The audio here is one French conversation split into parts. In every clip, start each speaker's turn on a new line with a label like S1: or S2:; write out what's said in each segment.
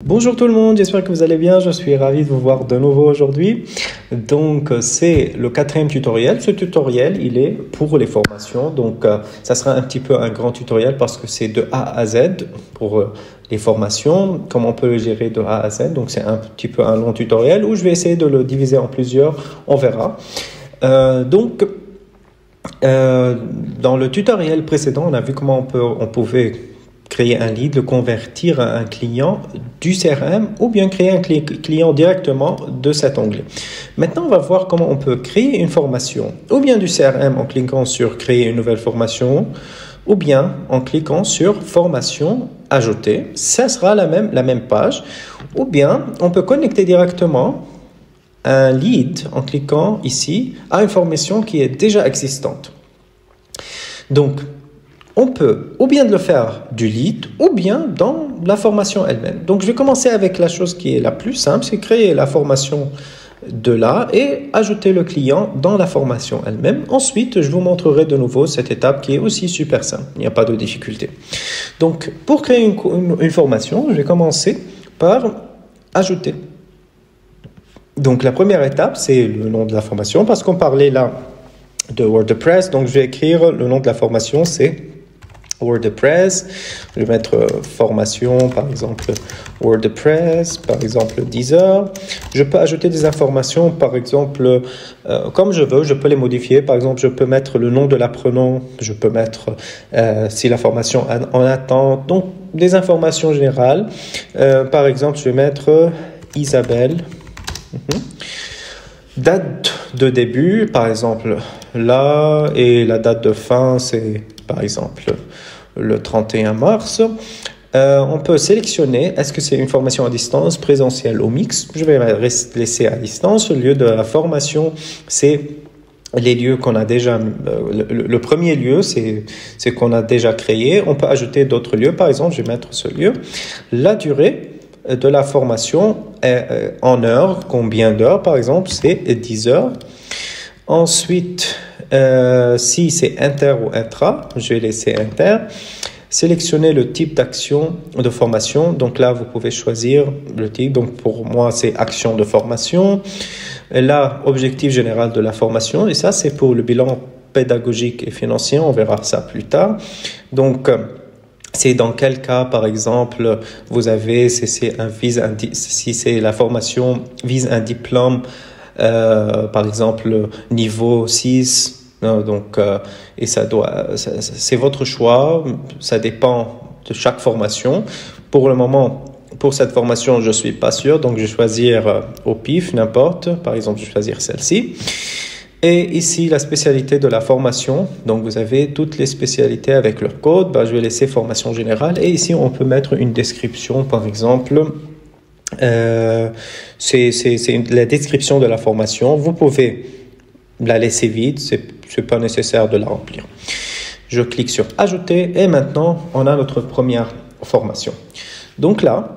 S1: Bonjour tout le monde, j'espère que vous allez bien. Je suis ravi de vous voir de nouveau aujourd'hui. Donc, c'est le quatrième tutoriel. Ce tutoriel, il est pour les formations. Donc, ça sera un petit peu un grand tutoriel parce que c'est de A à Z pour les formations. Comment on peut le gérer de A à Z. Donc, c'est un petit peu un long tutoriel où je vais essayer de le diviser en plusieurs. On verra. Dans le tutoriel précédent, on a vu comment on pouvait créer un lead, le convertir à un client du CRM ou bien créer un client directement de cet onglet. Maintenant, on va voir comment on peut créer une formation ou bien du CRM en cliquant sur créer une nouvelle formation ou bien en cliquant sur formation ajouter. Ça sera la même page ou bien on peut connecter directement un lead en cliquant ici à une formation qui est déjà existante. Donc, on peut ou bien de le faire du lead ou bien dans la formation elle-même. Donc, je vais commencer avec la chose qui est la plus simple, c'est créer la formation de là et ajouter le client dans la formation elle-même. Ensuite, je vous montrerai de nouveau cette étape qui est aussi super simple. Il n'y a pas de difficulté. Donc, pour créer une formation, je vais commencer par ajouter. Donc, la première étape, c'est le nom de la formation parce qu'on parlait là de WordPress. Donc, je vais écrire le nom de la formation, c'est WordPress, je vais mettre formation, par exemple WordPress, par exemple 10 heures. Je peux ajouter des informations, par exemple, comme je veux, je peux les modifier. Par exemple, je peux mettre le nom de l'apprenant, je peux mettre si la formation en attente, donc des informations générales. Par exemple, je vais mettre Isabelle. Date de début, par exemple, là, et la date de fin, c'est par exemple le 31 mars. On peut sélectionner, est-ce que c'est une formation à distance, présentielle ou mixte? Je vais laisser à distance. Le lieu de la formation, c'est les lieux qu'on a déjà, le premier lieu, c'est qu'on a déjà créé. On peut ajouter d'autres lieux, par exemple, je vais mettre ce lieu. La durée de la formation en heures, combien d'heures, par exemple, c'est 10 heures. Ensuite, si c'est inter ou intra, je vais laisser inter. Sélectionner le type d'action de formation. Donc là, vous pouvez choisir le type. Donc pour moi, c'est action de formation. Et là, objectif général de la formation. Et ça, c'est pour le bilan pédagogique et financier. On verra ça plus tard. Donc, c'est dans quel cas, par exemple, vous avez, si c'est la formation vise un diplôme, par exemple, niveau 6, donc, et c'est votre choix, ça dépend de chaque formation. Pour le moment, pour cette formation, je suis pas sûr, donc je vais choisir au pif, n'importe, par exemple, je vais choisir celle-ci. Et ici, la spécialité de la formation. Donc, vous avez toutes les spécialités avec leur code. Je vais laisser formation générale. Et ici, on peut mettre une description, par exemple. C'est la description de la formation. Vous pouvez la laisser vide. C'est pas nécessaire de la remplir. Je clique sur Ajouter. Et maintenant, on a notre première formation. Donc là,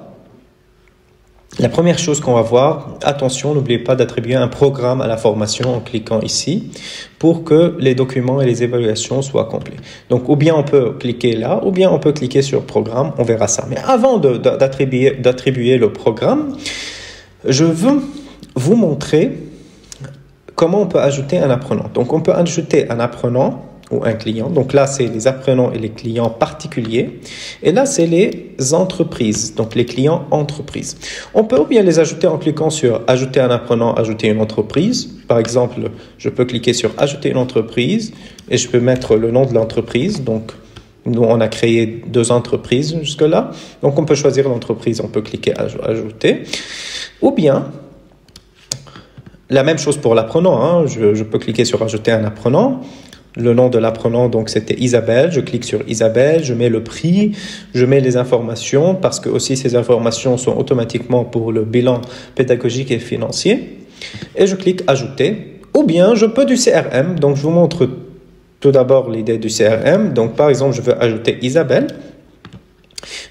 S1: la première chose qu'on va voir, attention, n'oubliez pas d'attribuer un programme à la formation en cliquant ici pour que les documents et les évaluations soient complets. Donc, ou bien on peut cliquer là, ou bien on peut cliquer sur programme, on verra ça. Mais avant d'attribuer le programme, je veux vous montrer comment on peut ajouter un apprenant. Donc, on peut ajouter un apprenant ou un client. Donc là, c'est les apprenants et les clients particuliers. Et là, c'est les entreprises, donc les clients entreprises. On peut ou bien les ajouter en cliquant sur ajouter un apprenant, ajouter une entreprise. Par exemple, je peux cliquer sur ajouter une entreprise et je peux mettre le nom de l'entreprise. Donc, nous, on a créé 2 entreprises jusque-là. Donc, on peut choisir l'entreprise, on peut cliquer ajouter. Ou bien, la même chose pour l'apprenant. Hein. Je peux cliquer sur ajouter un apprenant. Le nom de l'apprenant, donc c'était Isabelle. Je clique sur Isabelle, je mets le prix, je mets les informations parce que aussi ces informations sont automatiquement pour le bilan pédagogique et financier. Et je clique Ajouter. Ou bien je peux du CRM. Donc je vous montre tout d'abord l'idée du CRM. Donc par exemple, je veux ajouter Isabelle.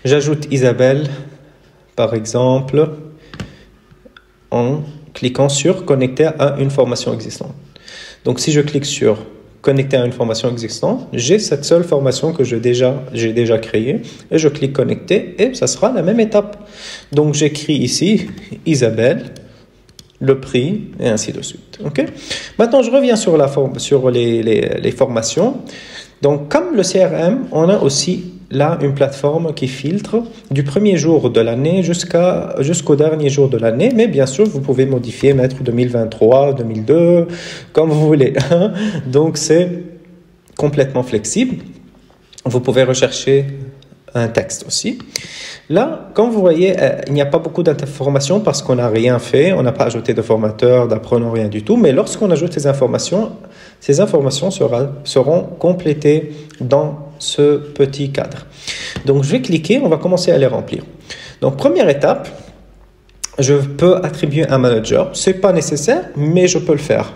S1: J'ajoute Isabelle, par exemple, en cliquant sur Connecter à une formation existante. Donc si je clique sur connecter à une formation existante, j'ai cette seule formation que j'ai déjà créée et je clique connecter et ça sera la même étape. Donc j'écris ici Isabelle, le prix et ainsi de suite. Okay? Maintenant je reviens sur les formations. Donc comme le CRM, on a aussi là une plateforme qui filtre du premier jour de l'année jusqu'au dernier jour de l'année, mais bien sûr vous pouvez modifier, mettre 2023, 2002, comme vous voulez. Donc c'est complètement flexible. Vous pouvez rechercher un texte aussi. Là, comme vous voyez, il n'y a pas beaucoup d'informations parce qu'on n'a rien fait, on n'a pas ajouté de formateur, d'apprenant, rien du tout, mais lorsqu'on ajoute ces informations seront complétées dans ce petit cadre. Donc, je vais cliquer, on va commencer à les remplir. Donc, première étape, je peux attribuer un manager. Ce n'est pas nécessaire, mais je peux le faire.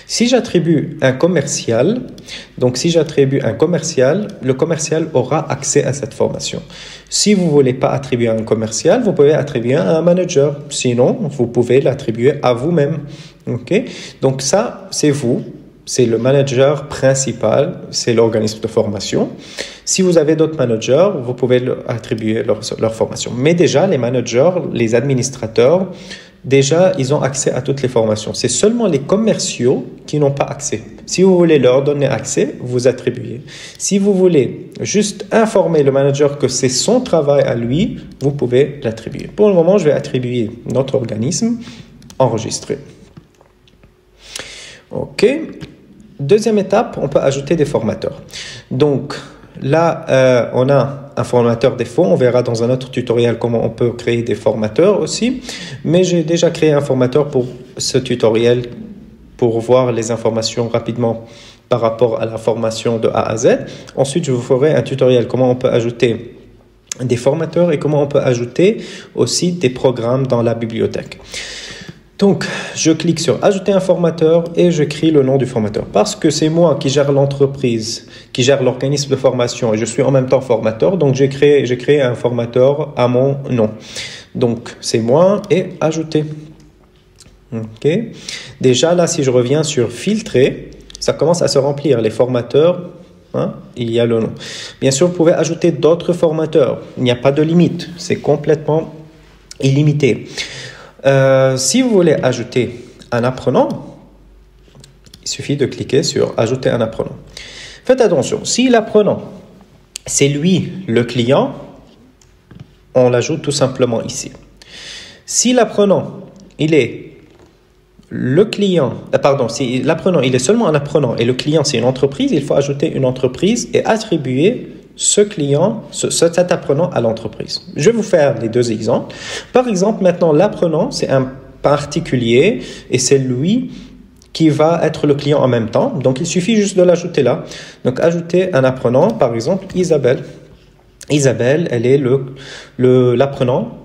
S1: Si j'attribue un commercial, le commercial aura accès à cette formation. Si vous ne voulez pas attribuer un commercial, vous pouvez attribuer un manager. Sinon, vous pouvez l'attribuer à vous-même. Okay? Donc ça, c'est vous. C'est le manager principal, c'est l'organisme de formation. Si vous avez d'autres managers, vous pouvez attribuer leur formation. Mais déjà, les managers, les administrateurs, déjà, ils ont accès à toutes les formations. C'est seulement les commerciaux qui n'ont pas accès. Si vous voulez leur donner accès, vous attribuez. Si vous voulez juste informer le manager que c'est son travail à lui, vous pouvez l'attribuer. Pour le moment, je vais attribuer notre organisme enregistré. OK. Deuxième étape, on peut ajouter des formateurs. Donc là, on a un formateur défaut. On verra dans un autre tutoriel comment on peut créer des formateurs aussi. Mais j'ai déjà créé un formateur pour ce tutoriel pour voir les informations rapidement par rapport à la formation de A à Z. Ensuite, je vous ferai un tutoriel comment on peut ajouter des formateurs et comment on peut ajouter aussi des programmes dans la bibliothèque. Donc, je clique sur « Ajouter un formateur » et j'écris le nom du formateur. Parce que c'est moi qui gère l'entreprise, qui gère l'organisme de formation et je suis en même temps formateur. Donc, j'ai créé un formateur à mon nom. Donc, c'est moi et « Ajouter ». OK. Déjà, là, si je reviens sur « Filtrer », ça commence à se remplir. Les formateurs, il y a le nom. Bien sûr, vous pouvez ajouter d'autres formateurs. Il n'y a pas de limite. C'est complètement illimité. Si vous voulez ajouter un apprenant, il suffit de cliquer sur « Ajouter un apprenant ». Faites attention, si l'apprenant, c'est lui le client, on l'ajoute tout simplement ici. Si l'apprenant, il est le client, si l'apprenant, il est seulement un apprenant et le client, c'est une entreprise, il faut ajouter une entreprise et attribuer ce client, cet apprenant à l'entreprise. Je vais vous faire les deux exemples. Par exemple, maintenant, l'apprenant, c'est un particulier et c'est lui qui va être le client en même temps. Donc, il suffit juste de l'ajouter là. Donc, ajouter un apprenant, par exemple, Isabelle. Isabelle, elle est l'apprenant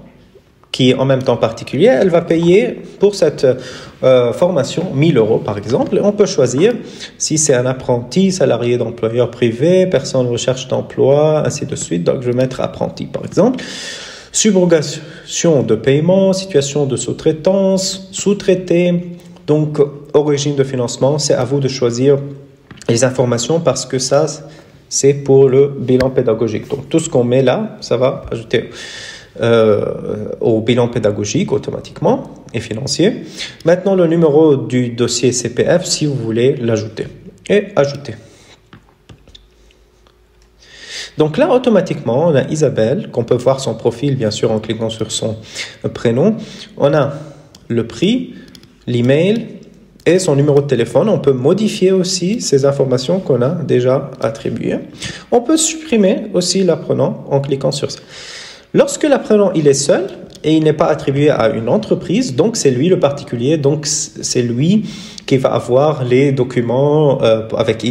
S1: qui est en même temps particulier. Elle va payer pour cette formation 1 000 € par exemple. On peut choisir si c'est un apprenti, salarié d'employeur privé, personne en recherche d'emploi, ainsi de suite. Donc, je vais mettre apprenti par exemple. Subrogation de paiement, situation de sous-traitance, sous-traité. Donc, origine de financement, c'est à vous de choisir les informations parce que ça, c'est pour le bilan pédagogique. Donc, tout ce qu'on met là, ça va ajouter au bilan pédagogique automatiquement et financier. Maintenant, le numéro du dossier CPF, si vous voulez l'ajouter. Et ajouter. Donc là, automatiquement, on a Isabelle, qu'on peut voir son profil, bien sûr, en cliquant sur son prénom. On a le prix, l'email et son numéro de téléphone. On peut modifier aussi ces informations qu'on a déjà attribuées. On peut supprimer aussi l'apprenant en cliquant sur ça. Lorsque l'apprenant il est seul et il n'est pas attribué à une entreprise, donc c'est lui le particulier, donc c'est lui qui va avoir les documents avec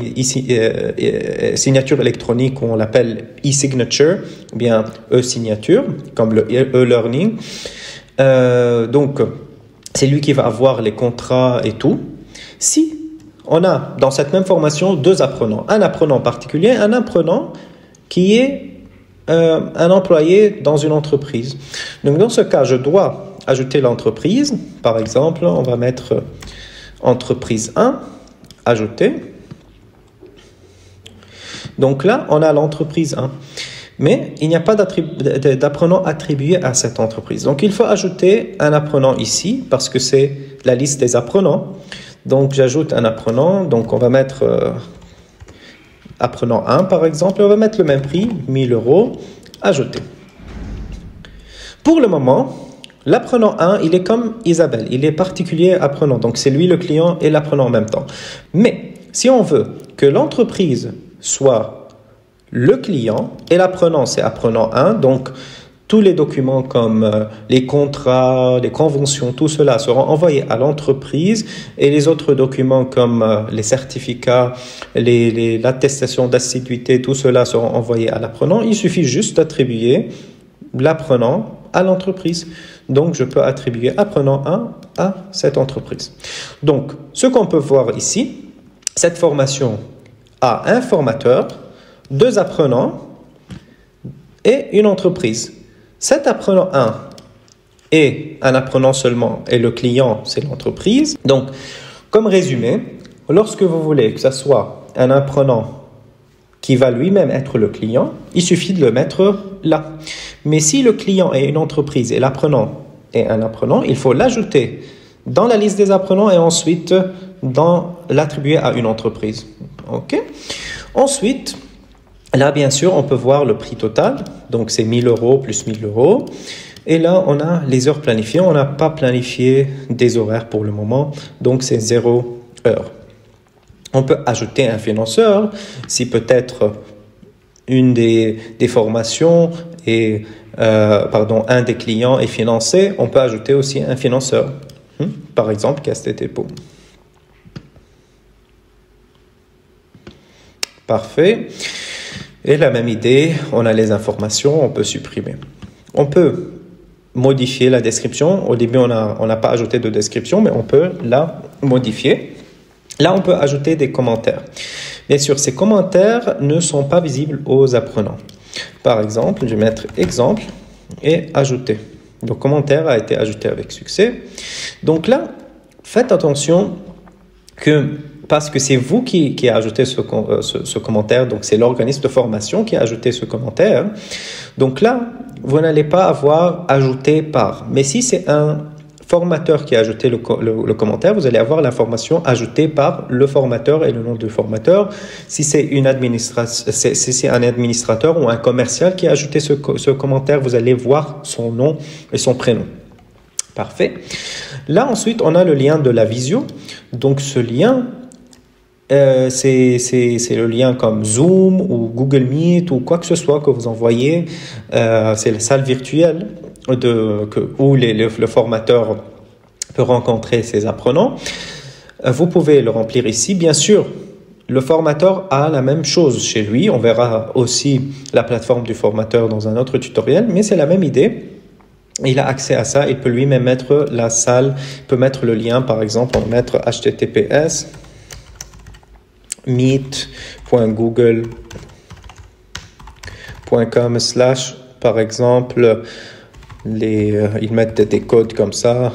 S1: signature électronique, on l'appelle e-signature, ou bien e-signature, comme le e-learning. Donc, c'est lui qui va avoir les contrats et tout. Si on a dans cette même formation deux apprenants, un apprenant particulier, un apprenant qui est un employé dans une entreprise. Donc, dans ce cas, je dois ajouter l'entreprise. Par exemple, on va mettre entreprise 1, ajouter. Donc là, on a l'entreprise 1. Mais il n'y a pas d'apprenant attribué à cette entreprise. Donc, il faut ajouter un apprenant ici parce que c'est la liste des apprenants. Donc, j'ajoute un apprenant. Donc, on va mettre apprenant 1, par exemple. On va mettre le même prix, 1000 €, ajouter. Pour le moment, l'apprenant 1, il est comme Isabelle. Il est particulier apprenant. Donc, c'est lui le client et l'apprenant en même temps. Mais, si on veut que l'entreprise soit le client et l'apprenant, c'est apprenant 1. Donc, tous les documents comme les contrats, les conventions, tout cela seront envoyés à l'entreprise et les autres documents comme les certificats, l'attestation d'assiduité, tout cela seront envoyés à l'apprenant. Il suffit juste d'attribuer l'apprenant à l'entreprise. Donc, je peux attribuer apprenant 1 à cette entreprise. Donc, ce qu'on peut voir ici, cette formation a un formateur, 2 apprenants et une entreprise. Cet apprenant 1 est un apprenant seulement et le client, c'est l'entreprise. Donc, comme résumé, lorsque vous voulez que ce soit un apprenant qui va lui-même être le client, il suffit de le mettre là. Mais si le client est une entreprise et l'apprenant est un apprenant, il faut l'ajouter dans la liste des apprenants et ensuite l'attribuer à une entreprise. OK? Ensuite, là, bien sûr, on peut voir le prix total. Donc, c'est 1000 € plus 1000 €. Et là, on a les heures planifiées. On n'a pas planifié des horaires pour le moment. Donc, c'est 0 heure. On peut ajouter un financeur si peut-être une des formations et un des clients est financé. On peut ajouter aussi un financeur. Par exemple, Casse-Tête-Épaule. Parfait. Et la même idée, on a les informations, on peut supprimer. On peut modifier la description. Au début, on n'a pas ajouté de description, mais on peut la modifier. Là, on peut ajouter des commentaires. Bien sûr, ces commentaires ne sont pas visibles aux apprenants. Par exemple, je vais mettre exemple et ajouter. Le commentaire a été ajouté avec succès. Donc là, faites attention parce que c'est vous qui avez ajouté ce commentaire, donc c'est l'organisme de formation qui a ajouté ce commentaire. Donc là, vous n'allez pas avoir ajouté par. Mais si c'est un formateur qui a ajouté le commentaire, vous allez avoir l'information ajoutée par le formateur et le nom du formateur. Si c'est un administrateur ou un commercial qui a ajouté ce commentaire, vous allez voir son nom et son prénom. Parfait. Là, ensuite, on a le lien de la visio. Donc, ce lien, c'est le lien comme Zoom ou Google Meet ou quoi que ce soit que vous envoyez. C'est la salle virtuelle où le formateur peut rencontrer ses apprenants. Vous pouvez le remplir ici. Bien sûr, le formateur a la même chose chez lui. On verra aussi la plateforme du formateur dans un autre tutoriel, mais c'est la même idée. Il a accès à ça. Il peut lui-même mettre la salle. Il peut mettre le lien, par exemple, on va mettre https meet.google.com/ par exemple, ils mettent des codes comme ça,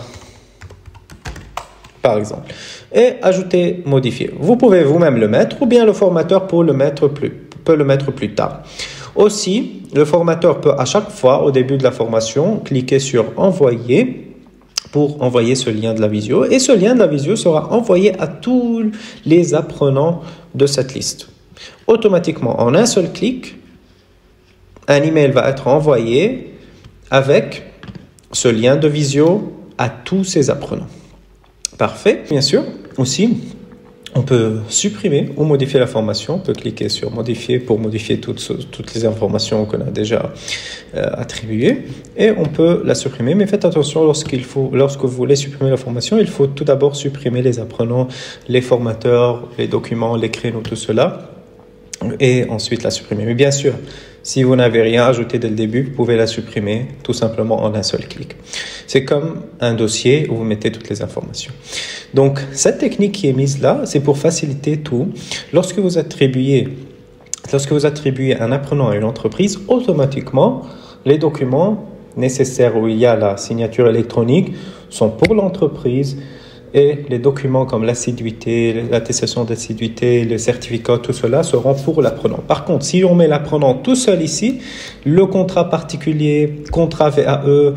S1: par exemple. Et ajouter, modifier. Vous pouvez vous-même le mettre ou bien le formateur peut le mettre plus tard. Aussi, le formateur peut à chaque fois, au début de la formation, cliquer sur « Envoyer » pour envoyer ce lien de la visio. Et ce lien de la visio sera envoyé à tous les apprenants de cette liste. Automatiquement, en un seul clic, un email va être envoyé avec ce lien de visio à tous ces apprenants. Parfait. Bien sûr, aussi, on peut supprimer ou modifier la formation. On peut cliquer sur modifier pour modifier toutes les informations qu'on a déjà attribuées. Et on peut la supprimer. Mais faites attention lorsque vous voulez supprimer la formation, il faut tout d'abord supprimer les apprenants, les formateurs, les documents, les créneaux, tout cela. Et ensuite la supprimer. Mais bien sûr, si vous n'avez rien ajouté dès le début, vous pouvez la supprimer tout simplement en un seul clic. C'est comme un dossier où vous mettez toutes les informations. Donc, cette technique qui est mise là, c'est pour faciliter tout. Lorsque vous attribuez un apprenant à une entreprise, automatiquement, les documents nécessaires où il y a la signature électronique sont pour l'entreprise et les documents comme l'assiduité, l'attestation d'assiduité, le certificat, tout cela seront pour l'apprenant. Par contre, si on met l'apprenant tout seul ici, le contrat particulier, contrat VAE,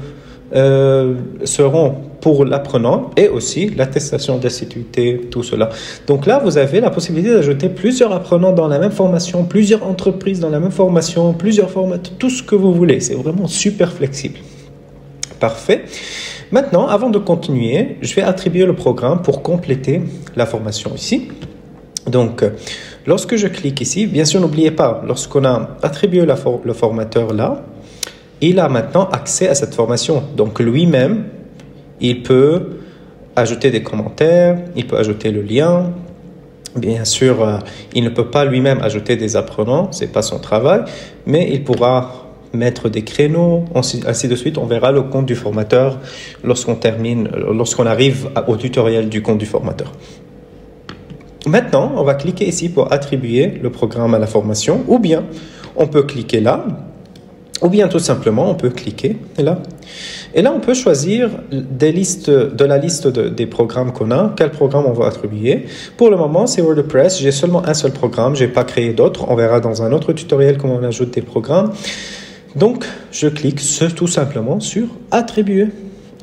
S1: seront pour l'apprenant et aussi l'attestation d'assiduité, tout cela. Donc là, vous avez la possibilité d'ajouter plusieurs apprenants dans la même formation, plusieurs entreprises dans la même formation, plusieurs formats, tout ce que vous voulez. C'est vraiment super flexible. Parfait. Maintenant, avant de continuer, je vais attribuer le programme pour compléter la formation ici. Donc, lorsque je clique ici, bien sûr, n'oubliez pas, lorsqu'on a attribué le formateur là, il a maintenant accès à cette formation. Donc, lui-même, il peut ajouter des commentaires, il peut ajouter le lien. Bien sûr, il ne peut pas lui-même ajouter des apprenants, ce n'est pas son travail, mais il pourra mettre des créneaux, ainsi de suite. On verra le compte du formateur lorsqu'on arrive au tutoriel du compte du formateur. Maintenant, on va cliquer ici pour attribuer le programme à la formation, ou bien on peut cliquer là, ou bien tout simplement on peut cliquer là. Et là, on peut choisir de la liste des programmes qu'on a, quel programme on va attribuer. Pour le moment, c'est WordPress. J'ai seulement un seul programme, je n'ai pas créé d'autres. On verra dans un autre tutoriel comment on ajoute des programmes. Donc, je clique tout simplement sur « Attribuer ».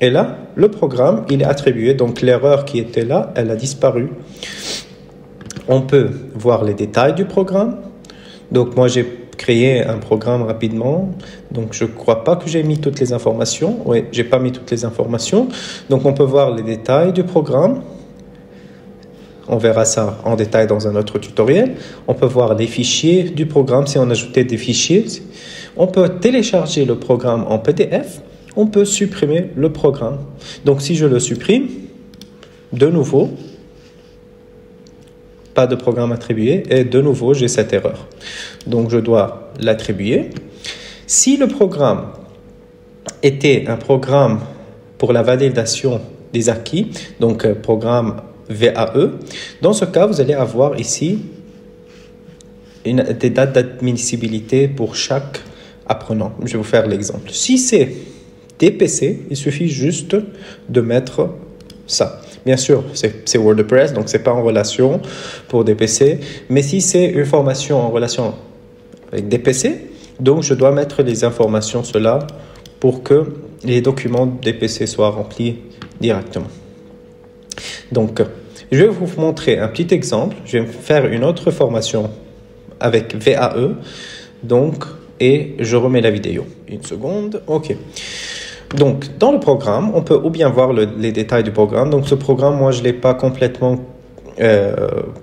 S1: Et là, le programme, il est attribué. Donc, l'erreur qui était là, elle a disparu. On peut voir les détails du programme. Donc, moi, j'ai créé un programme rapidement. Donc, je ne crois pas que j'ai mis toutes les informations. Oui, je n'ai pas mis toutes les informations. Donc, on peut voir les détails du programme. On verra ça en détail dans un autre tutoriel. On peut voir les fichiers du programme si on ajoutait des fichiers. On peut télécharger le programme en PDF. On peut supprimer le programme. Donc, si je le supprime, de nouveau, pas de programme attribué et de nouveau, j'ai cette erreur. Donc, je dois l'attribuer. Si le programme était un programme pour la validation des acquis, donc programme VAE, dans ce cas, vous allez avoir ici des dates d'admissibilité pour chaque apprenant. Je vais vous faire l'exemple. Si c'est DPC, il suffit juste de mettre ça. Bien sûr, c'est WordPress, donc ce n'est pas en relation pour DPC. Mais si c'est une formation en relation avec DPC, donc je dois mettre les informations cela pour que les documents DPC soient remplis directement. Donc, je vais vous montrer un petit exemple. Je vais faire une autre formation avec VAE. Donc, et je remets la vidéo. Une seconde. OK. Donc, dans le programme, on peut ou bien voir les détails du programme. Donc, ce programme, moi, je ne l'ai pas complètement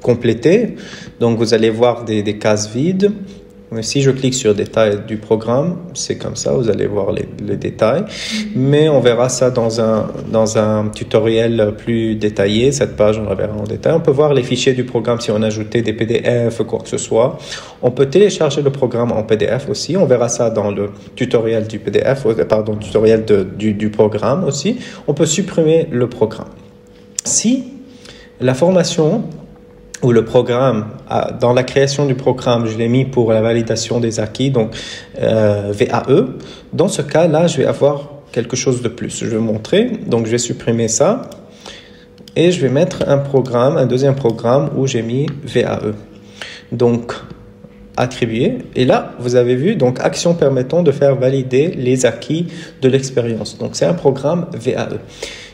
S1: complété. Donc, vous allez voir des cases vides. Mais si je clique sur détails du programme, c'est comme ça, vous allez voir les détails. Mais on verra ça dans un tutoriel plus détaillé. Cette page, on la verra en détail. On peut voir les fichiers du programme si on a ajouté des PDF, quoi que ce soit. On peut télécharger le programme en PDF aussi. On verra ça dans le tutoriel du PDF, pardon, tutoriel du programme aussi. On peut supprimer le programme. Si la formation ou le programme, dans la création du programme, je l'ai mis pour la validation des acquis, donc VAE. Dans ce cas-là, je vais avoir quelque chose de plus. Je vais vous montrer. Donc, je vais supprimer ça et je vais mettre un deuxième programme où j'ai mis VAE. Donc, attribuer. Et là, vous avez vu, donc, action permettant de faire valider les acquis de l'expérience. Donc, c'est un programme VAE.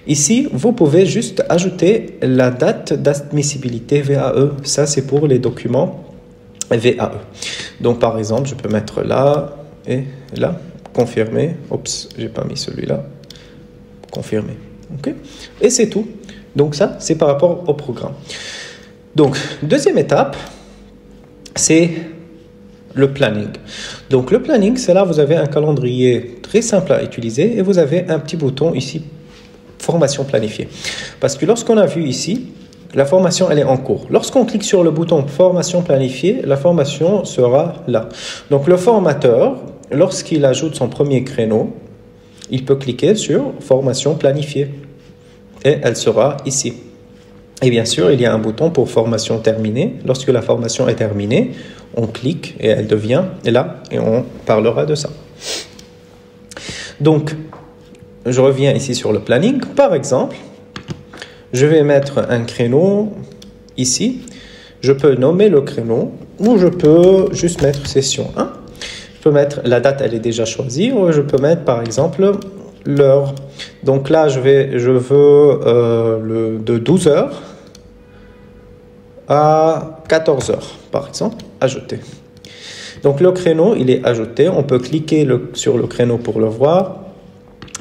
S1: Ici, vous pouvez juste ajouter la date d'admissibilité VAE. Ça, c'est pour les documents VAE. Donc, par exemple, je peux mettre là et là, confirmer. Oups, j'ai pas mis celui-là. Confirmer. OK? Et c'est tout. Donc, ça, c'est par rapport au programme. Donc, deuxième étape, c'est le planning. Donc, le planning, c'est là, vous avez un calendrier très simple à utiliser et vous avez un petit bouton ici, formation planifiée. Parce que lorsqu'on a vu ici, la formation, elle est en cours. Lorsqu'on clique sur le bouton formation planifiée, la formation sera là. Donc, le formateur, lorsqu'il ajoute son premier créneau, il peut cliquer sur formation planifiée et elle sera ici. Et bien sûr, il y a un bouton pour formation terminée. Lorsque la formation est terminée, on clique et elle devient là et on parlera de ça. Donc, je reviens ici sur le planning. Par exemple, je vais mettre un créneau ici. Je peux nommer le créneau ou je peux juste mettre session 1. Je peux mettre la date, elle est déjà choisie, ou je peux mettre par exemple l'heure. Donc là, je veux de 12 heures à 14 heures, par exemple, ajouter. Donc le créneau, il est ajouté. On peut cliquer sur le créneau pour le voir.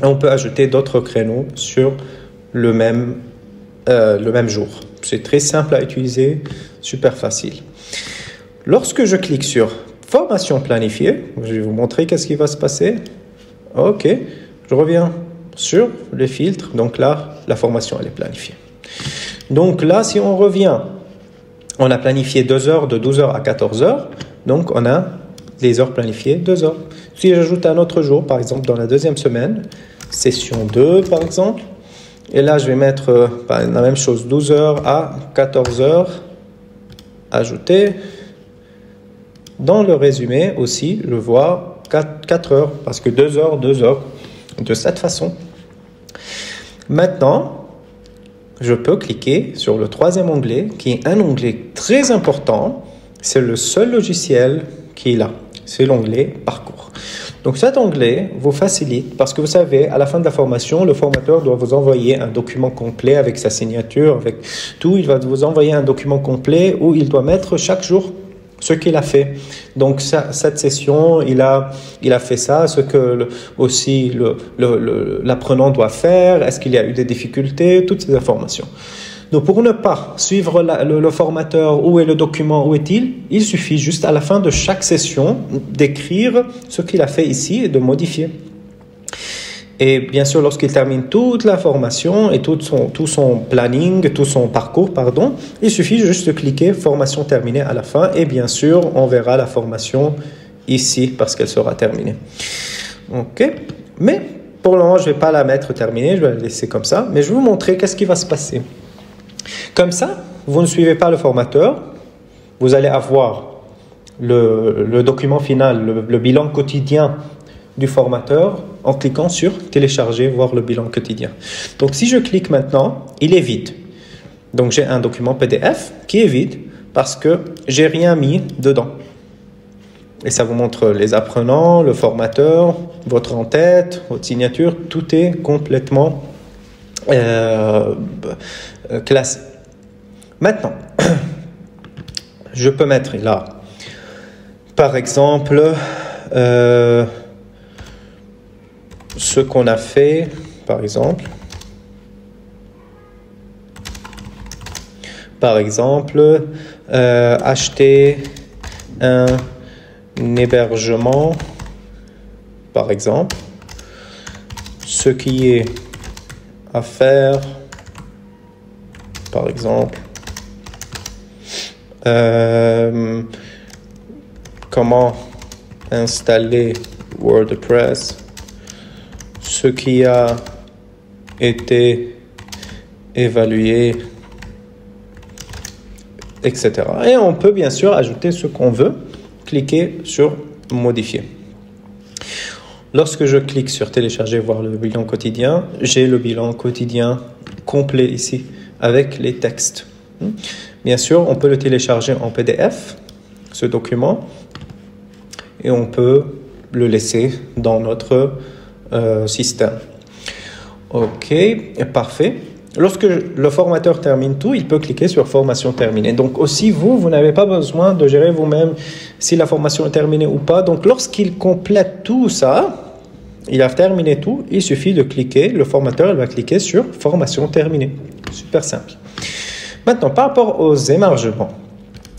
S1: On peut ajouter d'autres créneaux sur le même jour. C'est très simple à utiliser, super facile. Lorsque je clique sur formation planifiée, je vais vous montrer qu'est-ce qui va se passer. Ok, je reviens sur les filtres. Donc là, la formation, elle est planifiée. Donc là, si on revient, on a planifié 2 heures de 12 heures à 14 heures. Donc on a les heures planifiées 2 heures. Si j'ajoute un autre jour, par exemple dans la deuxième semaine, session 2 par exemple, et là je vais mettre la même chose, 12 heures à 14 heures, ajouter. Dans le résumé aussi, je vois 4 heures, parce que 2 heures, 2 heures, de cette façon. Maintenant, je peux cliquer sur le troisième onglet, qui est un onglet très important. C'est le seul logiciel qui est là. C'est l'onglet Parcours. Donc cet onglet vous facilite parce que vous savez, à la fin de la formation, le formateur doit vous envoyer un document complet avec sa signature, avec tout. Il va vous envoyer un document complet où il doit mettre chaque jour ce qu'il a fait. Donc cette session, il a fait ça, ce que aussi l'apprenant doit faire, est-ce qu'il y a eu des difficultés, toutes ces informations. Donc pour ne pas suivre le formateur, où est le document, où est-il, il suffit juste à la fin de chaque session d'écrire ce qu'il a fait ici et de modifier. Et bien sûr, lorsqu'il termine toute la formation et tout son planning, tout son parcours, pardon, il suffit juste de cliquer formation terminée à la fin et bien sûr, on verra la formation ici parce qu'elle sera terminée. Ok, mais pour le moment, je ne vais pas la mettre terminée, je vais la laisser comme ça, mais je vais vous montrer qu'est-ce qui va se passer. Comme ça, vous ne suivez pas le formateur, vous allez avoir le document final, le bilan quotidien du formateur en cliquant sur télécharger, voir le bilan quotidien. Donc si je clique maintenant, il est vide. Donc j'ai un document PDF qui est vide parce que j'ai rien mis dedans. Et ça vous montre les apprenants, le formateur, votre en-tête, votre signature, tout est complètement classé. Maintenant, je peux mettre là, par exemple, ce qu'on a fait, par exemple, acheter un hébergement, par exemple, ce qui est à faire, par exemple, comment installer WordPress, ce qui a été évalué, etc. Et on peut bien sûr ajouter ce qu'on veut, cliquer sur modifier. Lorsque je clique sur télécharger, voir le bilan quotidien, j'ai le bilan quotidien complet ici avec les textes. Bien sûr, on peut le télécharger en PDF, ce document, et on peut le laisser dans notre système. Ok, parfait. Lorsque le formateur termine tout, il peut cliquer sur formation terminée. Donc aussi, vous n'avez pas besoin de gérer vous-même si la formation est terminée ou pas. Donc lorsqu'il complète tout ça, il a terminé tout, il suffit de cliquer, le formateur il va cliquer sur formation terminée. Super simple. Maintenant, par rapport aux émargements.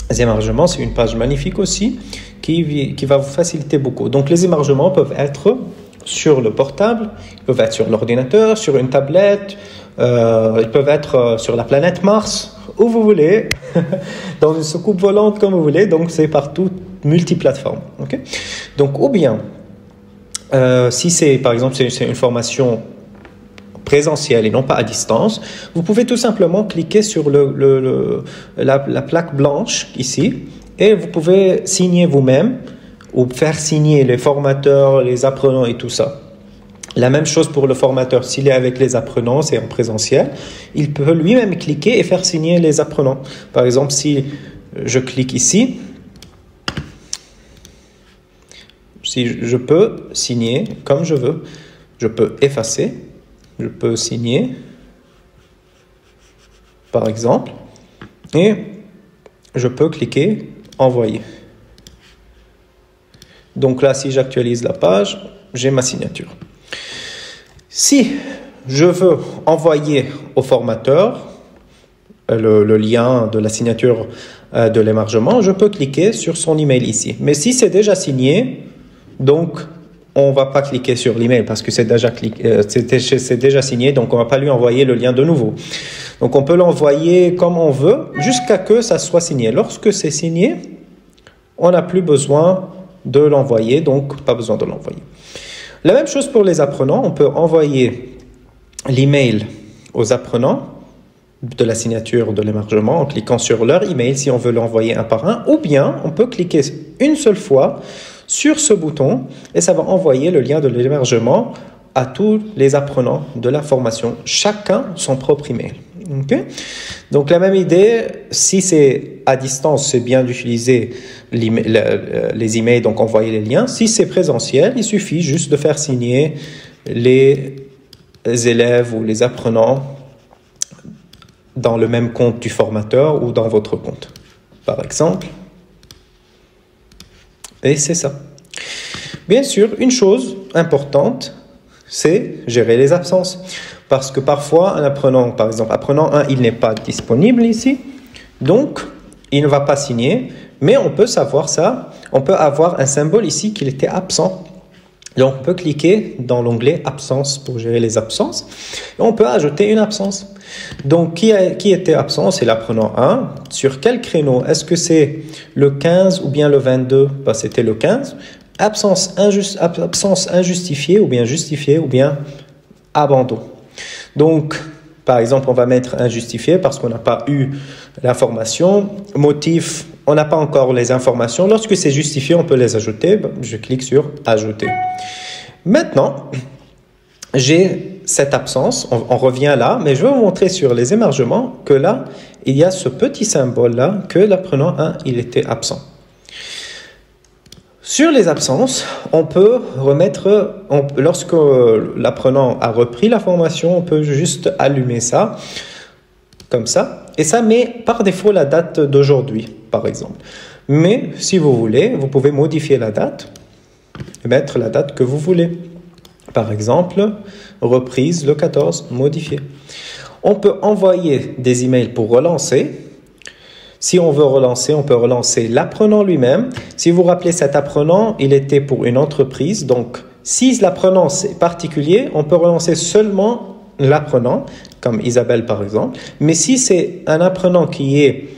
S1: Les émargements, c'est une page magnifique aussi qui va vous faciliter beaucoup. Donc les émargements peuvent être sur le portable, ils peuvent être sur l'ordinateur, sur une tablette, ils peuvent être sur la planète Mars, où vous voulez, dans une soucoupe volante comme vous voulez, donc c'est partout, multiplateforme. Okay? Donc ou bien, si c'est par exemple c'est une formation présentielle et non pas à distance, vous pouvez tout simplement cliquer sur la plaque blanche ici et vous pouvez signer vous-même ou faire signer les formateurs, les apprenants et tout ça. La même chose pour le formateur. S'il est avec les apprenants, c'est en présentiel, il peut lui-même cliquer et faire signer les apprenants. Par exemple, si je clique ici, si je peux signer comme je veux, je peux effacer, je peux signer, par exemple, et je peux cliquer envoyer. Donc là, si j'actualise la page, j'ai ma signature. Si je veux envoyer au formateur le lien de la signature de l'émargement, je peux cliquer sur son email ici. Mais si c'est déjà signé, donc on ne va pas cliquer sur l'email parce que c'est déjà signé, donc on ne va pas lui envoyer le lien de nouveau. Donc on peut l'envoyer comme on veut jusqu'à que ça soit signé. Lorsque c'est signé, on n'a plus besoin de l'envoyer, donc pas besoin de l'envoyer. La même chose pour les apprenants, on peut envoyer l'email aux apprenants de la signature de l'émargement en cliquant sur leur email si on veut l'envoyer un par un, ou bien on peut cliquer une seule fois sur ce bouton et ça va envoyer le lien de l'émargement à tous les apprenants de la formation, chacun son propre email. Okay? Donc la même idée, si c'est à distance, c'est bien d'utiliser les emails, donc envoyer les liens. Si c'est présentiel, il suffit juste de faire signer les élèves ou les apprenants dans le même compte du formateur ou dans votre compte, par exemple. Et c'est ça. Bien sûr, une chose importante, c'est gérer les absences. Parce que parfois, un apprenant, par exemple, apprenant 1, il n'est pas disponible ici, donc il ne va pas signer, mais on peut savoir ça, on peut avoir un symbole ici qu'il était absent. Donc on peut cliquer dans l'onglet absence pour gérer les absences, et on peut ajouter une absence. Donc qui était absent? C'est l'apprenant 1. Sur quel créneau? Est-ce que c'est le 15 ou bien le 22? Ben, c'était le 15. Absence injustifiée ou bien justifiée ou bien abandon. Donc, par exemple, on va mettre injustifié parce qu'on n'a pas eu l'information. Motif, on n'a pas encore les informations. Lorsque c'est justifié, on peut les ajouter. Je clique sur ajouter. Maintenant, j'ai cette absence. On revient là, mais je vais vous montrer sur les émargements que là, il y a ce petit symbole-là que l'apprenant 1, il était absent. Sur les absences, on peut remettre, lorsque l'apprenant a repris la formation, on peut juste allumer ça, comme ça, et ça met par défaut la date d'aujourd'hui, par exemple. Mais si vous voulez, vous pouvez modifier la date, et mettre la date que vous voulez. Par exemple, reprise le 14, modifier. On peut envoyer des emails pour relancer. Si on veut relancer, on peut relancer l'apprenant lui-même. Si vous vous rappelez, cet apprenant, il était pour une entreprise. Donc, si l'apprenant est particulier, on peut relancer seulement l'apprenant, comme Isabelle par exemple. Mais si c'est un apprenant qui est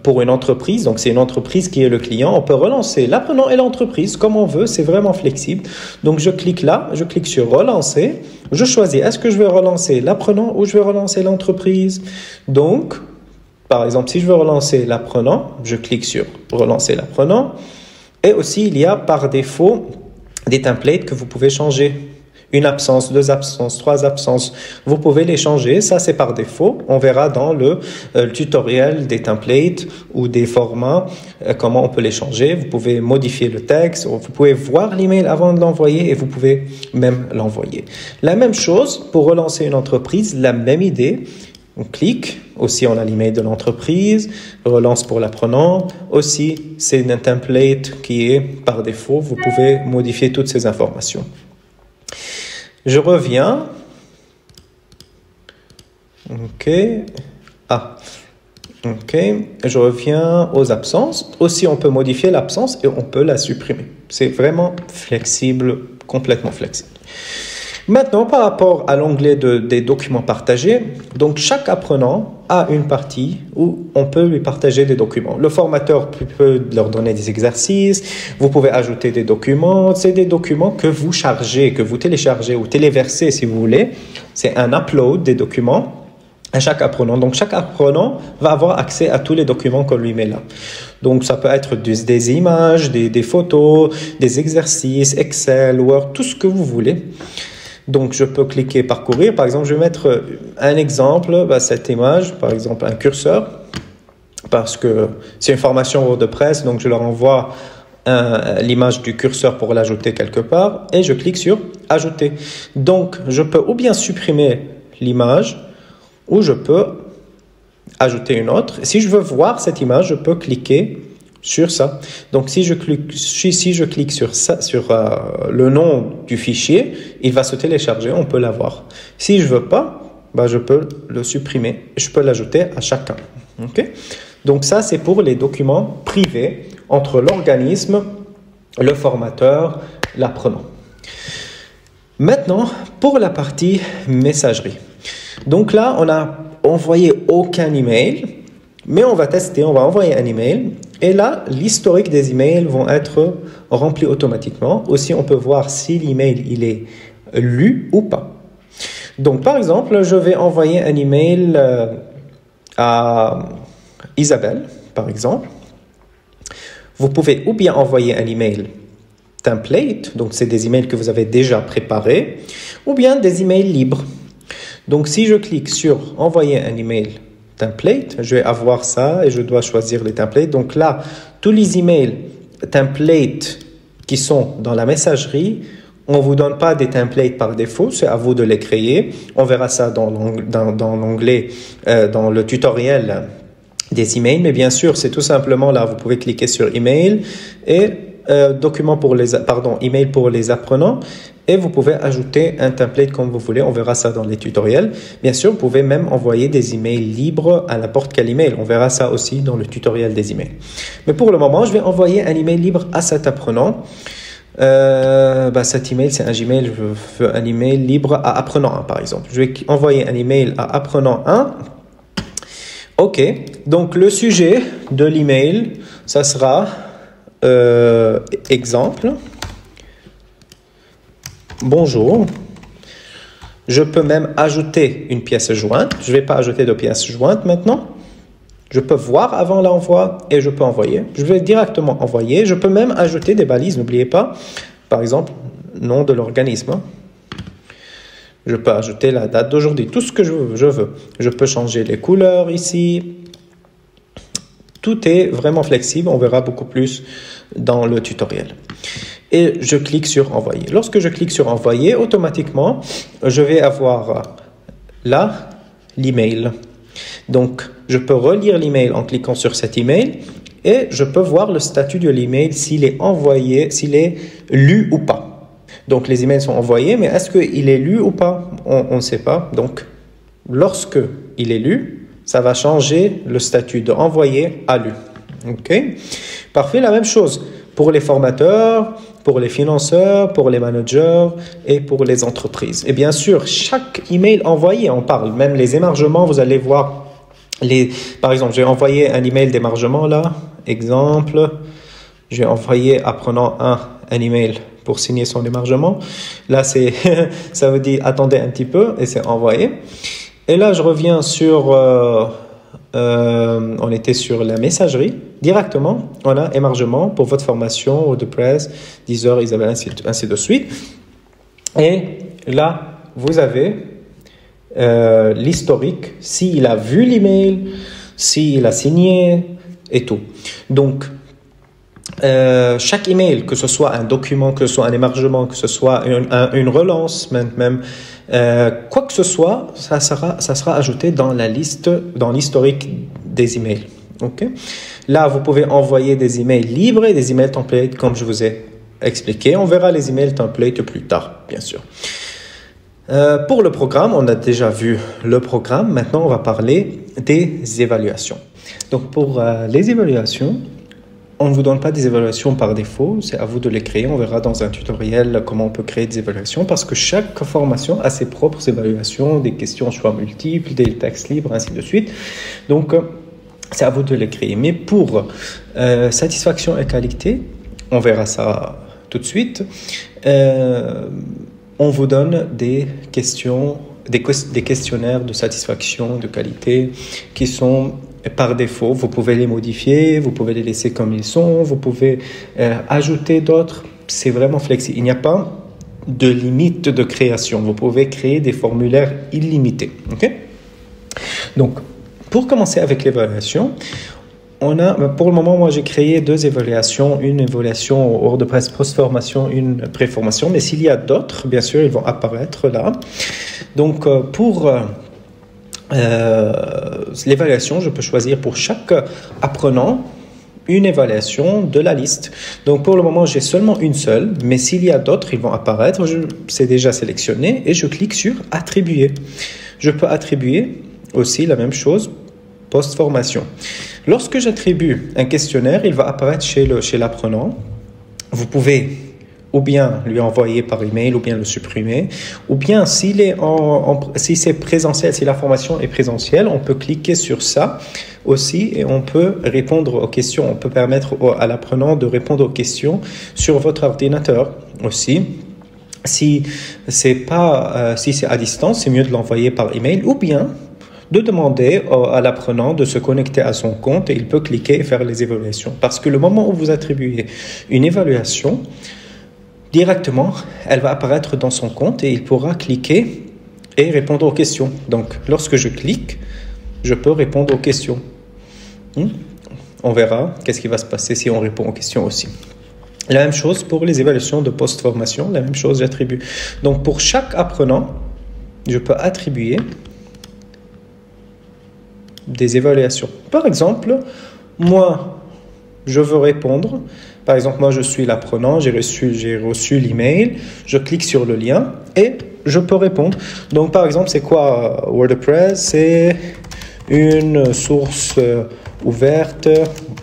S1: pour une entreprise, donc c'est une entreprise qui est le client, on peut relancer l'apprenant et l'entreprise comme on veut. C'est vraiment flexible. Donc, je clique là, je clique sur relancer. Je choisis, est-ce que je vais relancer l'apprenant ou je vais relancer l'entreprise? Donc, par exemple, si je veux relancer l'apprenant, je clique sur relancer l'apprenant. Et aussi, il y a par défaut des templates que vous pouvez changer. Une absence, 2 absences, 3 absences. Vous pouvez les changer. Ça, c'est par défaut. On verra dans le tutoriel des templates ou des formats comment on peut les changer. Vous pouvez modifier le texte. Vous pouvez voir l'email avant de l'envoyer et vous pouvez même l'envoyer. La même chose pour relancer une entreprise, la même idée. On clique, aussi on a l'email de l'entreprise, relance pour l'apprenant. Aussi, c'est un template qui est par défaut. Vous pouvez modifier toutes ces informations. Je reviens. OK. OK. Je reviens aux absences. Aussi, on peut modifier l'absence et on peut la supprimer. C'est vraiment flexible, complètement flexible. Maintenant, par rapport à l'onglet des documents partagés, donc chaque apprenant a une partie où on peut lui partager des documents. Le formateur peut leur donner des exercices, vous pouvez ajouter des documents. C'est des documents que vous chargez, que vous téléchargez ou téléversez si vous voulez. C'est un upload des documents à chaque apprenant. Donc, chaque apprenant va avoir accès à tous les documents qu'on lui met là. Donc, ça peut être des images, des photos, des exercices, Excel, Word, tout ce que vous voulez. Donc, je peux cliquer parcourir. Par exemple, je vais mettre un exemple, cette image, par exemple un curseur, parce que c'est une formation WordPress, donc je leur envoie l'image du curseur pour l'ajouter quelque part et je clique sur ajouter. Donc, je peux ou bien supprimer l'image ou je peux ajouter une autre. Si je veux voir cette image, je peux cliquer sur ça. Donc, si je clique sur ça, sur le nom du fichier, il va se télécharger, on peut l'avoir. Si je veux pas, je peux le supprimer. Je peux l'ajouter à chacun. Okay? Donc, ça, c'est pour les documents privés entre l'organisme, le formateur, l'apprenant. Maintenant, pour la partie messagerie. Donc là, on n'a envoyé aucun email, mais on va tester, on va envoyer un email. Et là, l'historique des emails vont être remplis automatiquement. Aussi, on peut voir si l'email il est lu ou pas. Donc, par exemple, je vais envoyer un email à Isabelle, par exemple. Vous pouvez ou bien envoyer un email template, donc c'est des emails que vous avez déjà préparés, ou bien des emails libres. Donc, si je clique sur envoyer un email template, je vais avoir ça et je dois choisir les templates. Donc là, tous les emails templates qui sont dans la messagerie, on ne vous donne pas des templates par défaut, c'est à vous de les créer. On verra ça dans l'onglet, dans le tutoriel des emails, mais bien sûr, c'est tout simplement là, vous pouvez cliquer sur email et email pour les apprenants et vous pouvez ajouter un template comme vous voulez. On verra ça dans les tutoriels. Bien sûr, vous pouvez même envoyer des emails libres à n'importe quel email. On verra ça aussi dans le tutoriel des emails. Mais pour le moment, je vais envoyer un email libre à cet apprenant. Cet email, c'est un Gmail. Je veux un email libre à apprenant 1, par exemple. Je vais envoyer un email à apprenant 1. OK. Donc, le sujet de l'email, ça sera exemple. Bonjour. Je peux même ajouter une pièce jointe. Je ne vais pas ajouter de pièce jointe maintenant. Je peux voir avant l'envoi et je peux envoyer. Je vais directement envoyer. Je peux même ajouter des balises, n'oubliez pas. Par exemple, nom de l'organisme. Je peux ajouter la date d'aujourd'hui, tout ce que je veux. Je peux changer les couleurs ici. Tout est vraiment flexible. On verra beaucoup plus dans le tutoriel. Et je clique sur envoyer. Lorsque je clique sur envoyer, automatiquement, je vais avoir là l'email. Donc, je peux relire l'email en cliquant sur cet email et je peux voir le statut de l'email s'il est envoyé, s'il est lu ou pas. Donc, les emails sont envoyés, mais est-ce qu'il est lu ou pas? On ne sait pas. Donc, lorsque il est lu, ça va changer le statut de envoyé à lu. OK? Parfait, la même chose pour les formateurs, pour les financeurs, pour les managers et pour les entreprises. Et bien sûr, chaque email envoyé, on parle, même les émargements, vous allez voir. Par exemple, j'ai envoyé un email d'émargement là, exemple. J'ai envoyé apprenant un email pour signer son émargement. Là, ça veut dire attendez un petit peu et c'est envoyé. Et là, je reviens sur, on était sur la messagerie. Directement, on a émargement pour votre formation, WordPress, 10 heures, Isabelle, ainsi de suite. Et là, vous avez l'historique, s'il a vu l'email, s'il a signé et tout. Donc, chaque email, que ce soit un document, que ce soit un émargement, que ce soit une relance, même quoi que ce soit, ça sera ajouté dans la liste, dans l'historique des emails. OK? Là, vous pouvez envoyer des emails libres et des emails templates, comme je vous ai expliqué. On verra les emails templates plus tard, bien sûr. Pour le programme, on a déjà vu le programme. Maintenant, on va parler des évaluations. Donc, pour les évaluations, on ne vous donne pas des évaluations par défaut. C'est à vous de les créer. On verra dans un tutoriel comment on peut créer des évaluations parce que chaque formation a ses propres évaluations, des questions choix multiples, des textes libres, ainsi de suite. Donc, c'est à vous de les créer. Mais pour satisfaction et qualité, on verra ça tout de suite. On vous donne des questions, des questionnaires de satisfaction, de qualité qui sont par défaut. Vous pouvez les modifier, vous pouvez les laisser comme ils sont, vous pouvez ajouter d'autres. C'est vraiment flexible. Il n'y a pas de limite de création. Vous pouvez créer des formulaires illimités. Okay? Donc, pour commencer avec l'évaluation, pour le moment, moi, j'ai créé 2 évaluations, une évaluation au WordPress post-formation, une pré-formation, mais s'il y a d'autres, bien sûr, ils vont apparaître là. Donc, pour l'évaluation, je peux choisir pour chaque apprenant une évaluation de la liste. Donc, pour le moment, j'ai seulement une seule, mais s'il y a d'autres, ils vont apparaître. C'est déjà sélectionné et je clique sur « Attribuer ». Je peux attribuer aussi la même chose post-formation. Lorsque j'attribue un questionnaire, il va apparaître chez l'apprenant. Vous pouvez ou bien lui envoyer par email, ou bien le supprimer, ou bien si c'est présentiel, si la formation est présentielle, on peut cliquer sur ça aussi et on peut répondre aux questions. On peut permettre à l'apprenant de répondre aux questions sur votre ordinateur aussi. Si c'est à distance, c'est mieux de l'envoyer par email, ou bien de demander à l'apprenant de se connecter à son compte et il peut cliquer et faire les évaluations. Parce que le moment où vous attribuez une évaluation, directement, elle va apparaître dans son compte et il pourra cliquer et répondre aux questions. Donc, lorsque je clique, je peux répondre aux questions. On verra qu'est-ce qui va se passer si on répond aux questions aussi. La même chose pour les évaluations de post-formation, la même chose, j'attribue. Donc, pour chaque apprenant, je peux attribuer des évaluations. Par exemple, moi, je veux répondre. Par exemple, moi, je suis l'apprenant, j'ai reçu l'email, je clique sur le lien et je peux répondre. Donc, par exemple, c'est quoi WordPress? C'est une source ouverte,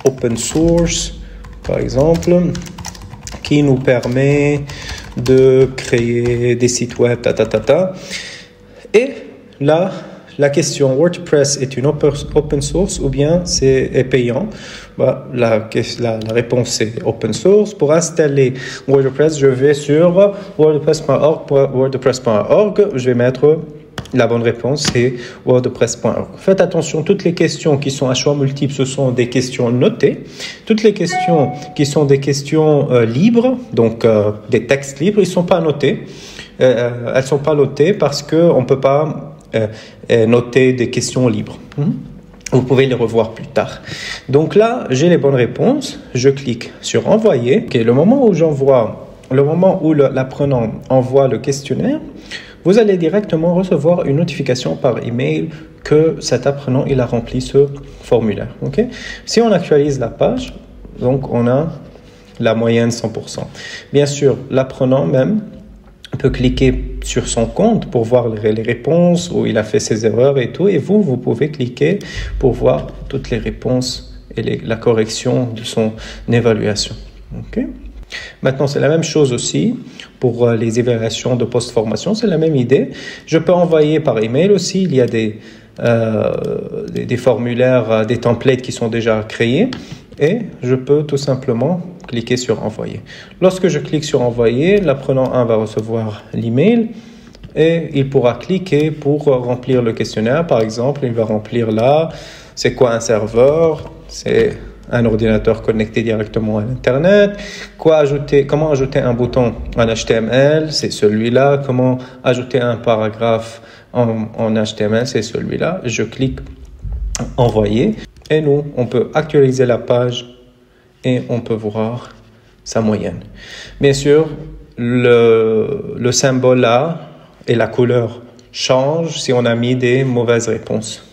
S1: open source, par exemple, qui nous permet de créer des sites web, Et là, la question, WordPress est une open source ou bien est payant? La réponse est open source. Pour installer WordPress, je vais sur wordpress.org. Je vais mettre la bonne réponse, c'est wordpress.org. Faites attention, toutes les questions qui sont à choix multiples, ce sont des questions notées. Toutes les questions qui sont des questions libres, donc des textes libres, ils ne sont pas notés. Elles ne sont pas notées parce qu'on ne peut pas noter des questions libres. Vous pouvez les revoir plus tard. Donc là, j'ai les bonnes réponses. Je clique sur envoyer. Le moment où l'apprenant envoie le questionnaire, vous allez directement recevoir une notification par email que cet apprenant il a rempli ce formulaire. Okay? Si on actualise la page, donc on a la moyenne 100%. Bien sûr, l'apprenant même peut cliquer sur son compte pour voir les réponses, où il a fait ses erreurs et tout. Et vous pouvez cliquer pour voir toutes les réponses et la correction de son évaluation. Okay? Maintenant, c'est la même chose aussi pour les évaluations de post-formation. C'est la même idée. Je peux envoyer par email aussi. Il y a des formulaires, des templates qui sont déjà créés. Et je peux tout simplement cliquer sur envoyer. Lorsque je clique sur envoyer, l'apprenant 1 va recevoir l'email et il pourra cliquer pour remplir le questionnaire. Par exemple, il va remplir là, c'est quoi un serveur? C'est un ordinateur connecté directement à l'Internet. Comment ajouter un bouton en HTML? C'est celui-là. Comment ajouter un paragraphe en HTML? C'est celui-là. Je clique envoyer. Et nous, on peut actualiser la page et on peut voir sa moyenne. Bien sûr, le symbole là et la couleur changent si on a mis des mauvaises réponses.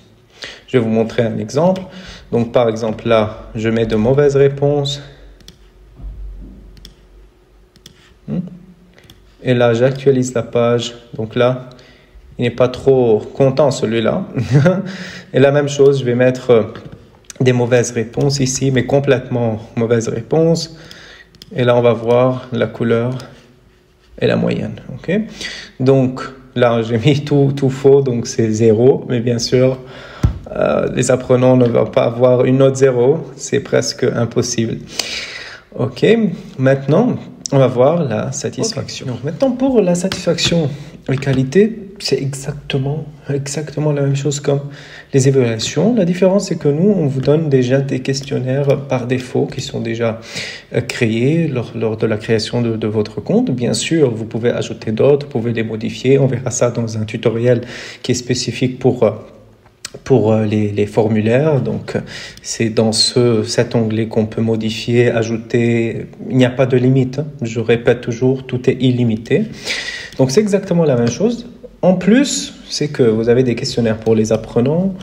S1: Je vais vous montrer un exemple. Donc, par exemple, là, je mets de mauvaises réponses. Et là, j'actualise la page. Donc là, il n'est pas trop content celui-là. Et la même chose, je vais mettre des mauvaises réponses ici, mais complètement mauvaises réponses. Et là, on va voir la couleur et la moyenne. Okay? Donc, là, j'ai mis tout faux, donc c'est 0. Mais bien sûr, les apprenants ne vont pas avoir une note 0. C'est presque impossible. OK. Maintenant, on va voir la satisfaction. Okay. Donc, maintenant, pour la satisfaction et qualité, c'est exactement la même chose comme les évaluations. La différence, c'est que nous, on vous donne déjà des questionnaires par défaut qui sont déjà créés lors de la création de votre compte. Bien sûr, vous pouvez ajouter d'autres, vous pouvez les modifier. On verra ça dans un tutoriel qui est spécifique pour les formulaires. Donc, c'est dans cet onglet qu'on peut modifier, ajouter. Il n'y a pas de limite. Je répète toujours, tout est illimité. Donc, c'est exactement la même chose. En plus, c'est que vous avez des questionnaires pour les apprenants,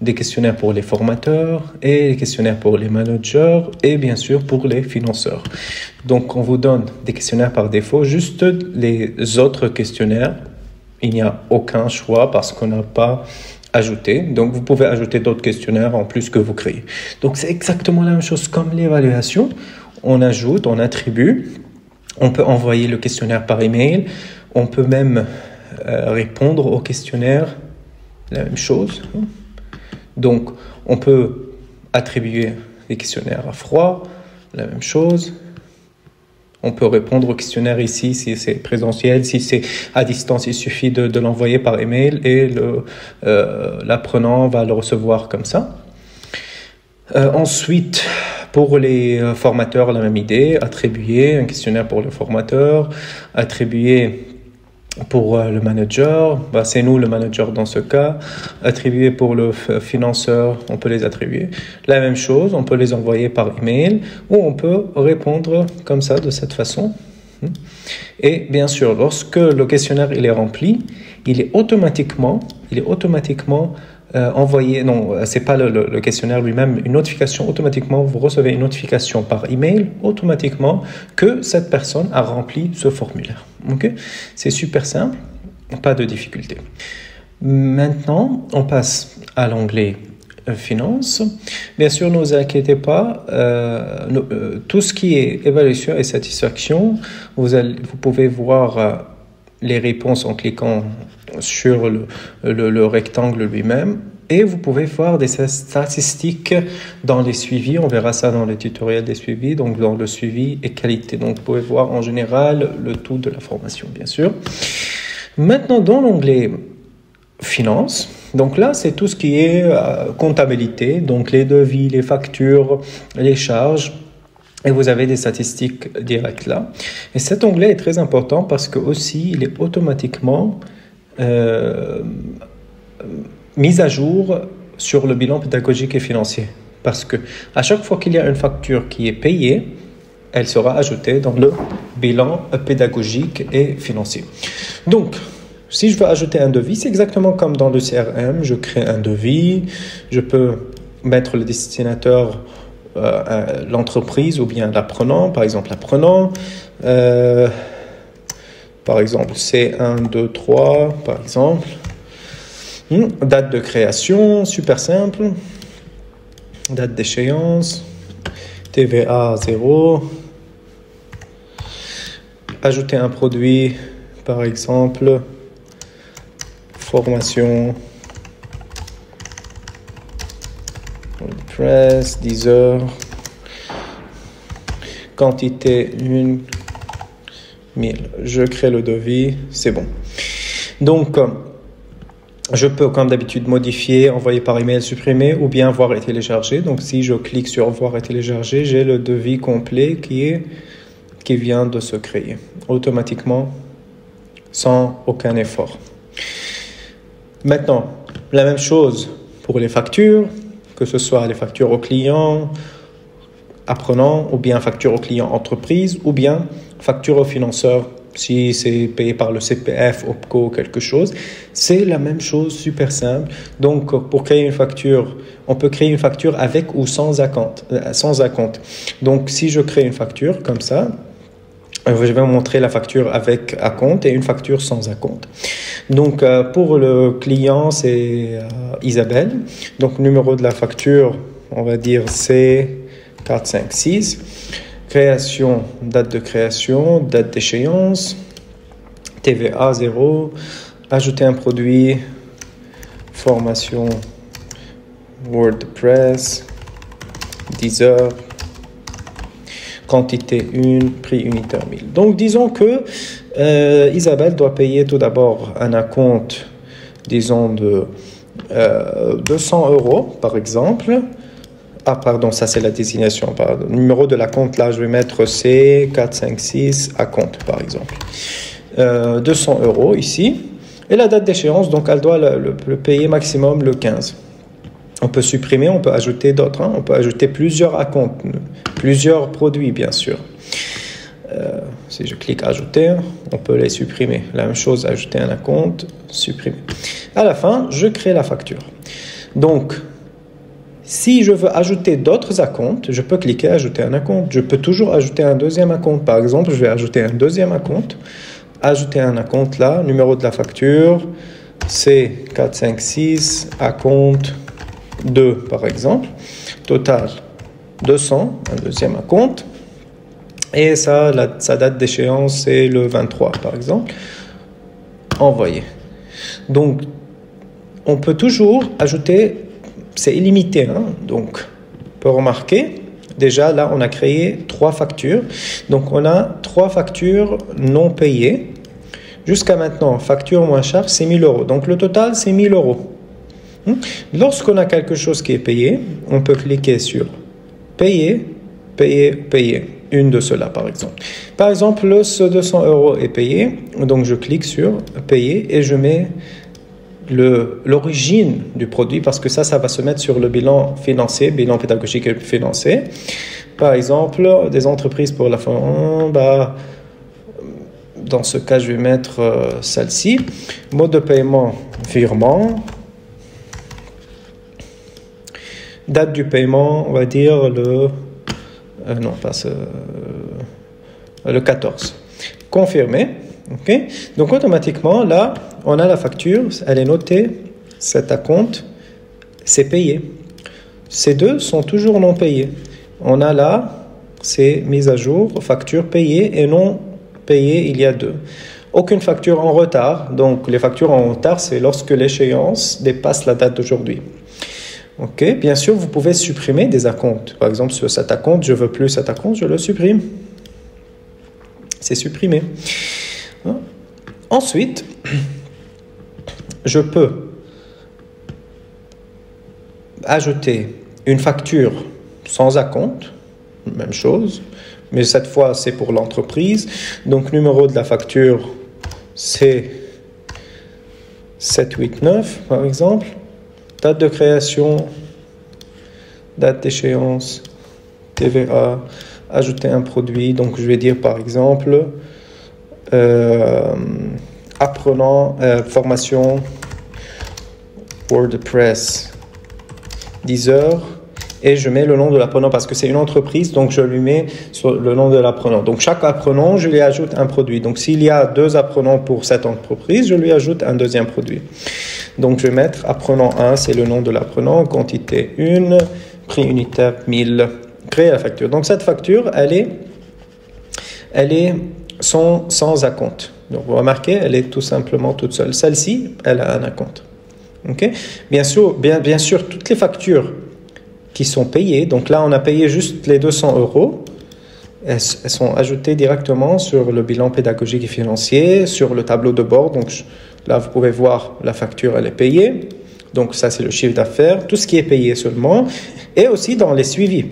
S1: des questionnaires pour les formateurs et des questionnaires pour les managers et bien sûr pour les financeurs. Donc, on vous donne des questionnaires par défaut. Juste les autres questionnaires, il n'y a aucun choix parce qu'on n'a pas ajouté. Donc, vous pouvez ajouter d'autres questionnaires en plus que vous créez. Donc, c'est exactement la même chose comme l'évaluation. On ajoute, on attribue. On peut envoyer le questionnaire par email. On peut même répondre au questionnaire. La même chose. Donc, on peut attribuer les questionnaires à froid. La même chose. On peut répondre au questionnaire ici si c'est présentiel. Si c'est à distance, il suffit de l'envoyer par email et l'apprenant va le recevoir comme ça. Ensuite, pour les formateurs, la même idée. Attribuer un questionnaire pour le formateur. Attribuer pour le manager, c'est nous le manager dans ce cas. Attribuer pour le financeur, on peut les attribuer. La même chose, on peut les envoyer par email ou on peut répondre comme ça, de cette façon. Et bien sûr, lorsque le questionnaire il est rempli, il est automatiquement envoyé, non, c'est pas le questionnaire lui-même, une notification automatiquement, vous recevez une notification par email automatiquement que cette personne a rempli ce formulaire. Ok, c'est super simple, pas de difficulté. Maintenant, on passe à l'onglet Finance. Bien sûr, ne vous inquiétez pas, tout ce qui est évaluation et satisfaction, vous pouvez voir les réponses en cliquant sur le rectangle lui-même et vous pouvez voir des statistiques dans les suivis. On verra ça dans le tutoriel des suivis, donc dans le suivi et qualité. Donc vous pouvez voir en général le tout de la formation, bien sûr. Maintenant, dans l'onglet Finance, donc là, c'est tout ce qui est comptabilité, donc les devis, les factures, les charges. Et vous avez des statistiques directes là. Et cet onglet est très important parce que aussi il est automatiquement mis à jour sur le bilan pédagogique et financier. Parce que à chaque fois qu'il y a une facture qui est payée, elle sera ajoutée dans le bilan pédagogique et financier. Donc, si je veux ajouter un devis, c'est exactement comme dans le CRM. Je crée un devis, je peux mettre le destinataire l'entreprise ou bien l'apprenant, par exemple l'apprenant, par exemple C1, 2, 3, par exemple. Date de création, super simple. Date d'échéance, TVA 0. Ajouter un produit, par exemple, formation, WordPress, 10 heures, quantité 1000. Je crée le devis, c'est bon. Donc, je peux, comme d'habitude, modifier, envoyer par email, supprimer ou bien voir et télécharger. Donc, si je clique sur voir et télécharger, j'ai le devis complet qui vient de se créer automatiquement sans aucun effort. Maintenant, la même chose pour les factures, que ce soit les factures aux clients, apprenants, ou bien factures aux clients entreprises, ou bien factures aux financeurs, si c'est payé par le CPF, OPCO, quelque chose. C'est la même chose, super simple. Donc, pour créer une facture, on peut créer une facture avec ou sans acompte. Donc, si je crée une facture comme ça, je vais vous montrer la facture avec acompte et une facture sans acompte. Donc, pour le client, c'est Isabelle. Donc, numéro de la facture, on va dire c'est 456. Création, date de création, date d'échéance, TVA 0. Ajouter un produit, formation WordPress, 10 heures. Quantité 1, prix unitaire 1000. Donc, disons que Isabelle doit payer tout d'abord un acompte, disons, de 200 € par exemple. Ah, pardon, ça c'est la désignation. Pardon. Le numéro de la compte, là, je vais mettre C456 à compte, par exemple. 200 € ici. Et la date d'échéance, donc, elle doit le payer maximum le 15. On peut supprimer, on peut ajouter d'autres. Hein. On peut ajouter plusieurs acomptes, plusieurs produits, bien sûr. Si je clique ajouter, on peut les supprimer. La même chose, ajouter un acompte, supprimer. À la fin, je crée la facture. Donc, si je veux ajouter d'autres acomptes, je peux cliquer ajouter un acompte. Je peux toujours ajouter un deuxième acompte. Par exemple, je vais ajouter un deuxième acompte. Ajouter un acompte là, numéro de la facture, c'est 456, acompte 2 par exemple. Total 200, un deuxième acompte. Et ça, sa date d'échéance, c'est le 23 par exemple. Envoyer. Donc, on peut toujours ajouter. C'est illimité, hein? Donc, on peut remarquer, déjà là, on a créé 3 factures. Donc, on a 3 factures non payées. Jusqu'à maintenant, facture moins charge, c'est 1000 €. Donc, le total, c'est 1000 €. Lorsqu'on a quelque chose qui est payé, on peut cliquer sur payer, payer, payer. Une de ceux-là, par exemple. Par exemple, ce 200 € est payé. Donc, je clique sur payer et je mets l'origine du produit parce que ça va se mettre sur le bilan financier, bilan pédagogique et financier. Par exemple, des entreprises pour la fin, dans ce cas, je vais mettre celle-ci. Mode de paiement, virement. Date du paiement, on va dire le 14. Confirmer. Okay. Donc, automatiquement, là, on a la facture, elle est notée, cet acompte, c'est payé. Ces deux sont toujours non payés. On a là, c'est mise à jour, facture payée et non payée, il y a 2. Aucune facture en retard. Donc, les factures en retard, c'est lorsque l'échéance dépasse la date d'aujourd'hui. Ok. Bien sûr, vous pouvez supprimer des acomptes. Par exemple, sur cet acompte, je ne veux plus cet acompte, je le supprime. C'est supprimé. Ensuite, je peux ajouter une facture sans acompte, même chose, mais cette fois c'est pour l'entreprise. Donc, numéro de la facture, c'est 789 par exemple. Date de création, date d'échéance, TVA, ajouter un produit. Donc, je vais dire par exemple apprenant formation WordPress 10 heures et je mets le nom de l'apprenant parce que c'est une entreprise, donc je lui mets sur le nom de l'apprenant. Donc chaque apprenant, je lui ajoute un produit. Donc s'il y a 2 apprenants pour cette entreprise, je lui ajoute un deuxième produit. Donc je vais mettre apprenant 1, c'est le nom de l'apprenant, quantité 1, prix unitaire 1000, créer la facture. Donc cette facture, elle est sans acompte. Donc, vous remarquez, elle est tout simplement toute seule. Celle-ci, elle a un acompte. Okay? Bien sûr, toutes les factures qui sont payées, donc là, on a payé juste les 200 €, elles sont ajoutées directement sur le bilan pédagogique et financier, sur le tableau de bord. Donc, là, vous pouvez voir la facture, elle est payée. Donc, ça, c'est le chiffre d'affaires. Tout ce qui est payé seulement. Et aussi dans les suivis.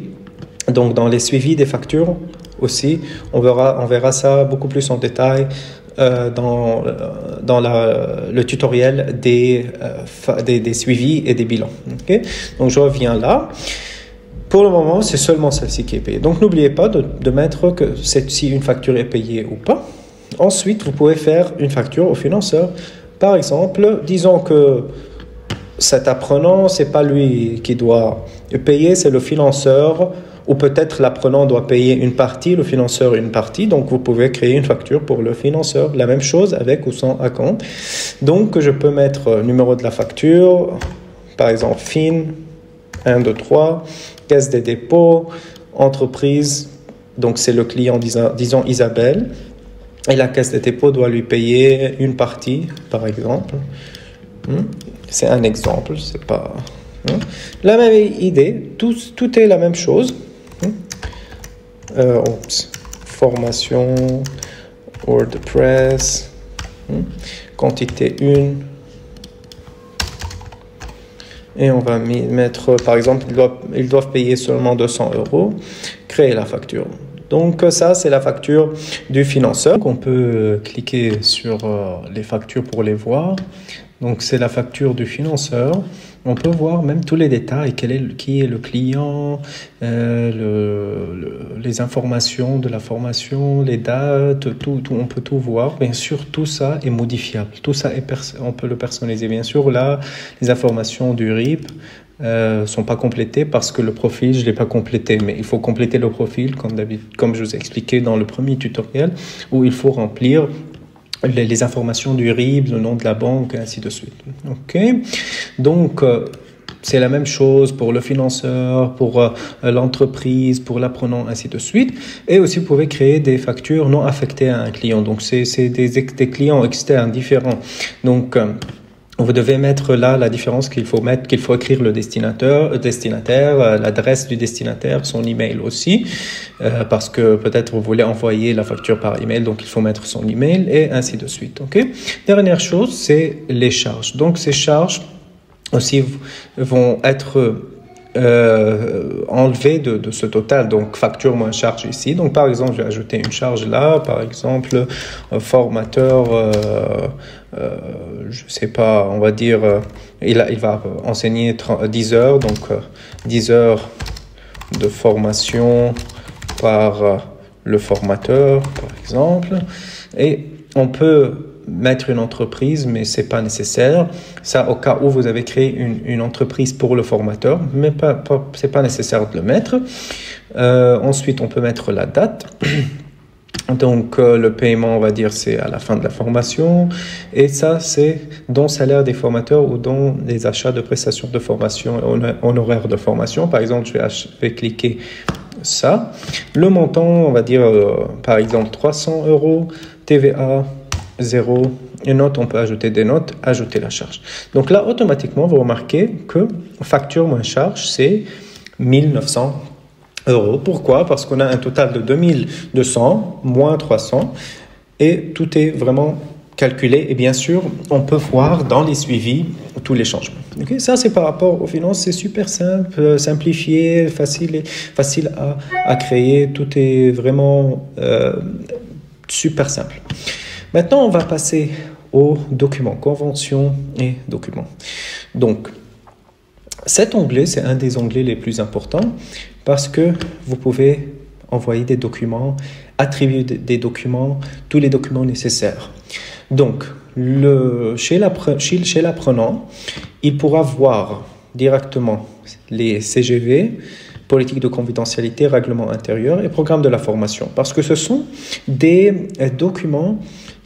S1: Donc, dans les suivis des factures, aussi, on verra ça beaucoup plus en détail dans le tutoriel des suivis et des bilans. Okay? Donc, je reviens là. Pour le moment, c'est seulement celle-ci qui est payée. Donc, n'oubliez pas de mettre que si une facture est payée ou pas. Ensuite, vous pouvez faire une facture au financeur. Par exemple, disons que cet apprenant, ce n'est pas lui qui doit payer, c'est le financeur. Ou peut-être l'apprenant doit payer une partie, le financeur une partie. Donc, vous pouvez créer une facture pour le financeur. La même chose avec ou sans acompte. Donc, je peux mettre numéro de la facture, par exemple, FIN, 1, 2, 3, caisse des dépôts, entreprise. Donc, c'est le client, disons Isabelle. Et la caisse des dépôts doit lui payer une partie, par exemple. C'est un exemple, c'est pas... La même idée, tout est la même chose. Formation WordPress, quantité 1. Et on va mettre, par exemple, ils doivent payer seulement 200 €. Créer la facture. Donc ça, c'est la facture du financeur. Donc, on peut cliquer sur les factures pour les voir. Donc c'est la facture du financeur. On peut voir même tous les détails, qui est le client, les informations de la formation, les dates, tout, on peut tout voir. Bien sûr, tout ça est modifiable. Tout ça, on peut le personnaliser. Bien sûr, là, les informations du RIP sont pas complétées parce que le profil, je l'ai pas complété. Mais il faut compléter le profil, comme je vous ai expliqué dans le premier tutoriel, où il faut remplir les informations du RIB, le nom de la banque, et ainsi de suite. OK? Donc, c'est la même chose pour le financeur, pour l'entreprise, pour l'apprenant, ainsi de suite. Et aussi, vous pouvez créer des factures non affectées à un client. Donc, c'est des clients externes différents. Donc, vous devez mettre là la différence qu'il faut écrire le destinataire, l'adresse du destinataire, son email aussi, parce que peut-être vous voulez envoyer la facture par email, donc il faut mettre son email et ainsi de suite. Ok. Dernière chose, c'est les charges. Donc ces charges aussi vont être enlevé de ce total, donc facture moins charge ici. Donc par exemple, je vais ajouter une charge là, par exemple, formateur, je sais pas, on va dire, il va enseigner 10 heures, donc 10 heures de formation par le formateur, par exemple. Et on peut mettre une entreprise, mais c'est pas nécessaire. Ça, au cas où vous avez créé une entreprise pour le formateur, mais c'est pas nécessaire de le mettre. Ensuite, on peut mettre la date. Donc, le paiement, on va dire, c'est à la fin de la formation. Et ça, c'est dans le salaire des formateurs ou dans les achats de prestations de formation, honoraires de formation. Par exemple, je vais cliquer ça. Le montant, on va dire, par exemple, 300 €, TVA, 0, une note, on peut ajouter des notes, ajouter la charge. Donc là, automatiquement, vous remarquez que facture moins charge, c'est 1900 €. Pourquoi? Parce qu'on a un total de 2200 moins 300 et tout est vraiment calculé. Et bien sûr, on peut voir dans les suivis tous les changements. Okay? Ça, c'est par rapport aux finances. C'est super simple, simplifié, facile à créer. Tout est vraiment super simple. Maintenant, on va passer aux documents, conventions et documents. Donc, cet onglet, c'est un des onglets les plus importants parce que vous pouvez envoyer des documents, attribuer des documents, tous les documents nécessaires. Donc, chez l'apprenant, il pourra voir directement les CGV, politique de confidentialité, règlement intérieur et programme de la formation. Parce que ce sont des documents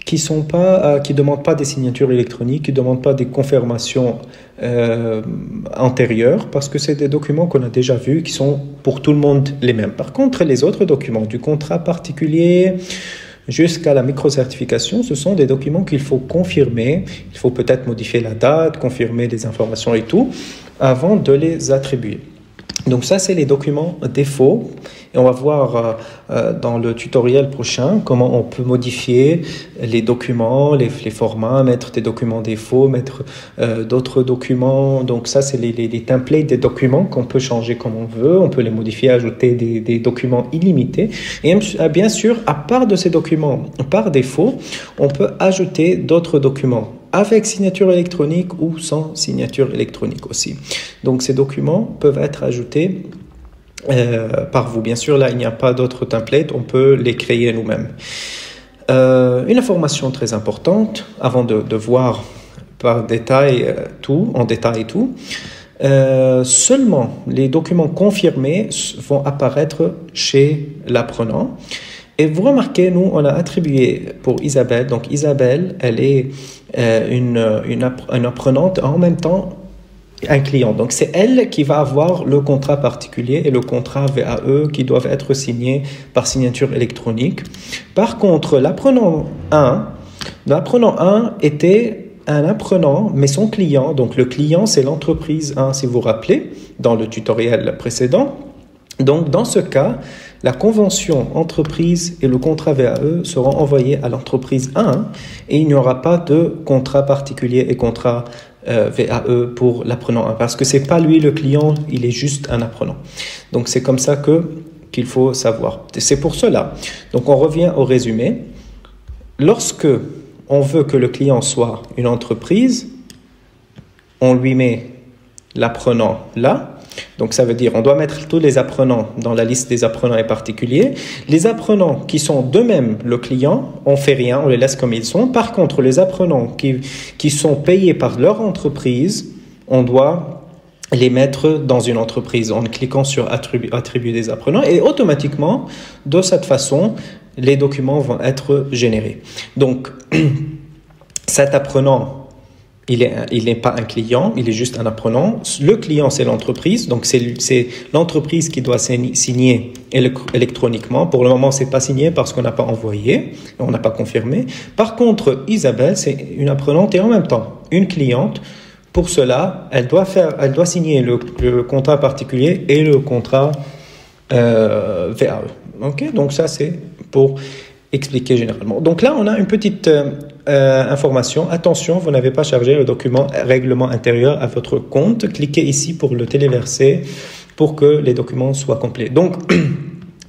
S1: qui ne demandent pas des signatures électroniques, qui ne demandent pas des confirmations antérieures, parce que c'est des documents qu'on a déjà vus, qui sont pour tout le monde les mêmes. Par contre, les autres documents, du contrat particulier jusqu'à la micro-certification, ce sont des documents qu'il faut confirmer. Il faut peut-être modifier la date, confirmer les informations et tout, avant de les attribuer. Donc ça, c'est les documents défauts. Et on va voir dans le tutoriel prochain comment on peut modifier les documents, les formats, mettre des documents défauts, mettre d'autres documents. Donc ça, c'est les templates des documents qu'on peut changer comme on veut. On peut les modifier, ajouter des documents illimités. Et bien sûr, à part de ces documents par défaut, on peut ajouter d'autres documents avec signature électronique ou sans signature électronique aussi. Donc ces documents peuvent être ajoutés par vous. Bien sûr, là, il n'y a pas d'autres templates, on peut les créer nous-mêmes. Une information très importante, avant de voir en détail tout, seulement les documents confirmés vont apparaître chez l'apprenant. Et vous remarquez, nous, on a attribué pour Isabelle. Donc, Isabelle, elle est une apprenante en même temps un client. Donc, c'est elle qui va avoir le contrat particulier et le contrat VAE qui doivent être signés par signature électronique. Par contre, l'apprenant 1 était un apprenant, mais son client, donc le client, c'est l'entreprise 1, si vous vous rappelez, dans le tutoriel précédent. Donc, dans ce cas, la convention entreprise et le contrat VAE seront envoyés à l'entreprise 1 et il n'y aura pas de contrat particulier et contrat VAE pour l'apprenant 1 parce que c'est pas lui le client, il est juste un apprenant. Donc, c'est comme ça qu'il faut savoir. C'est pour cela. Donc, on revient au résumé. Lorsque on veut que le client soit une entreprise, on lui met l'apprenant là. Donc, ça veut dire on doit mettre tous les apprenants dans la liste des apprenants et particuliers. Les apprenants qui sont d'eux-mêmes le client, on ne fait rien, on les laisse comme ils sont. Par contre, les apprenants qui sont payés par leur entreprise, on doit les mettre dans une entreprise en cliquant sur attribuer des apprenants et automatiquement, de cette façon, les documents vont être générés. Donc, cet apprenant, il n'est pas un client, il est juste un apprenant. Le client, c'est l'entreprise. Donc, c'est l'entreprise qui doit signer électroniquement. Pour le moment, ce n'est pas signé parce qu'on n'a pas envoyé, on n'a pas confirmé. Par contre, Isabelle, c'est une apprenante et en même temps une cliente. Pour cela, elle doit signer le contrat particulier et le contrat VAE. Okay? Donc, ça, c'est pour expliquer généralement. Donc là, on a une petite information. Attention, vous n'avez pas chargé le document règlement intérieur à votre compte. Cliquez ici pour le téléverser pour que les documents soient complets. Donc,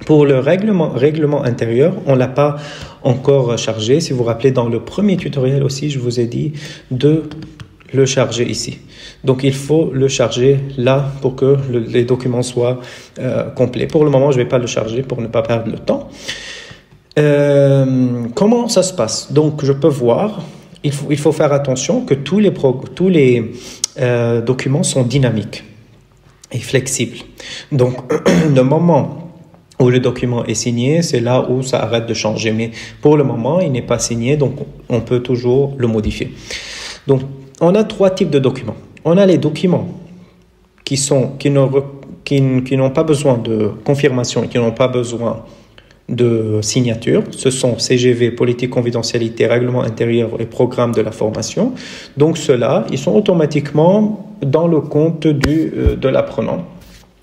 S1: pour le règlement intérieur, on ne l'a pas encore chargé. Si vous vous rappelez, dans le premier tutoriel aussi, je vous ai dit de le charger ici. Donc, il faut le charger là pour que les documents soient complets. Pour le moment, je ne vais pas le charger pour ne pas perdre le temps. Comment ça se passe? Donc, je peux voir, il faut faire attention que tous les documents sont dynamiques et flexibles. Donc, le moment où le document est signé, c'est là où ça arrête de changer. Mais pour le moment, il n'est pas signé, donc on peut toujours le modifier. Donc, on a 3 types de documents. On a les documents qui n'ont pas besoin de confirmation et qui n'ont pas besoin de signature. Ce sont CGV, politique confidentialité, règlement intérieur et programme de la formation. Donc ceux-là, ils sont automatiquement dans le compte de l'apprenant.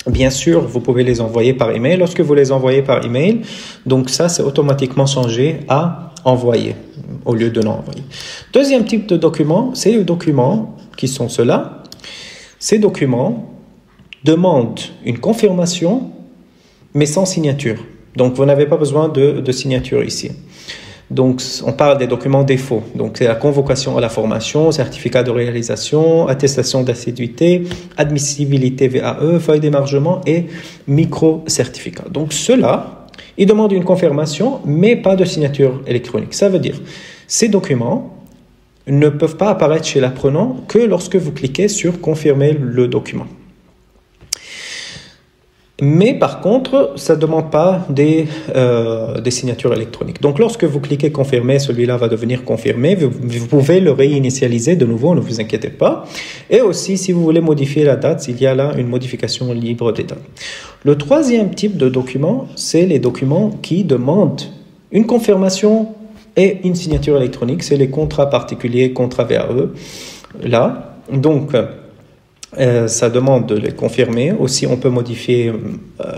S1: Bien sûr, vous pouvez les envoyer par email. Lorsque vous les envoyez par email, donc ça, c'est automatiquement changé à envoyer au lieu de non envoyer. Deuxième type de document, c'est les documents qui sont ceux-là. Ces documents demandent une confirmation, mais sans signature. Donc, vous n'avez pas besoin de signature ici. Donc, on parle des documents défauts. Donc, c'est la convocation à la formation, certificat de réalisation, attestation d'assiduité, admissibilité VAE, feuille d'émargement et micro-certificat. Donc, ceux-là, ils demandent une confirmation, mais pas de signature électronique. Ça veut dire, ces documents ne peuvent pas apparaître chez l'apprenant que lorsque vous cliquez sur « Confirmer le document ». Mais par contre, ça ne demande pas des signatures électroniques. Donc, lorsque vous cliquez « Confirmer », celui-là va devenir confirmé. Vous pouvez le réinitialiser de nouveau, ne vous inquiétez pas. Et aussi, si vous voulez modifier la date, il y a là une modification libre des dates. Le troisième type de document, c'est les documents qui demandent une confirmation et une signature électronique. C'est les contrats particuliers, contrats VAE. Là, donc, ça demande de les confirmer. Aussi, on peut modifier,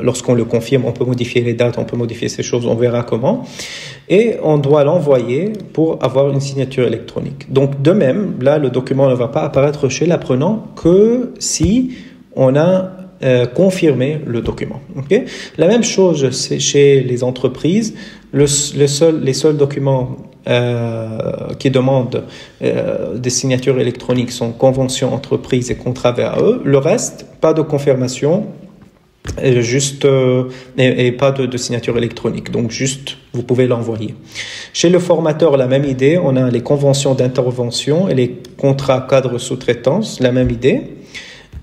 S1: lorsqu'on le confirme, on peut modifier les dates, on peut modifier ces choses, on verra comment. Et on doit l'envoyer pour avoir une signature électronique. Donc, de même, là, le document ne va pas apparaître chez l'apprenant que si on a confirmé le document. Okay? La même chose, c'est chez les entreprises. Les seuls documents qui demandent des signatures électroniques sont convention entreprise et contrat VAE. Le reste, pas de confirmation et pas de signature électronique. Donc, juste, vous pouvez l'envoyer. Chez le formateur, la même idée. On a les conventions d'intervention et les contrats cadre sous-traitance, la même idée.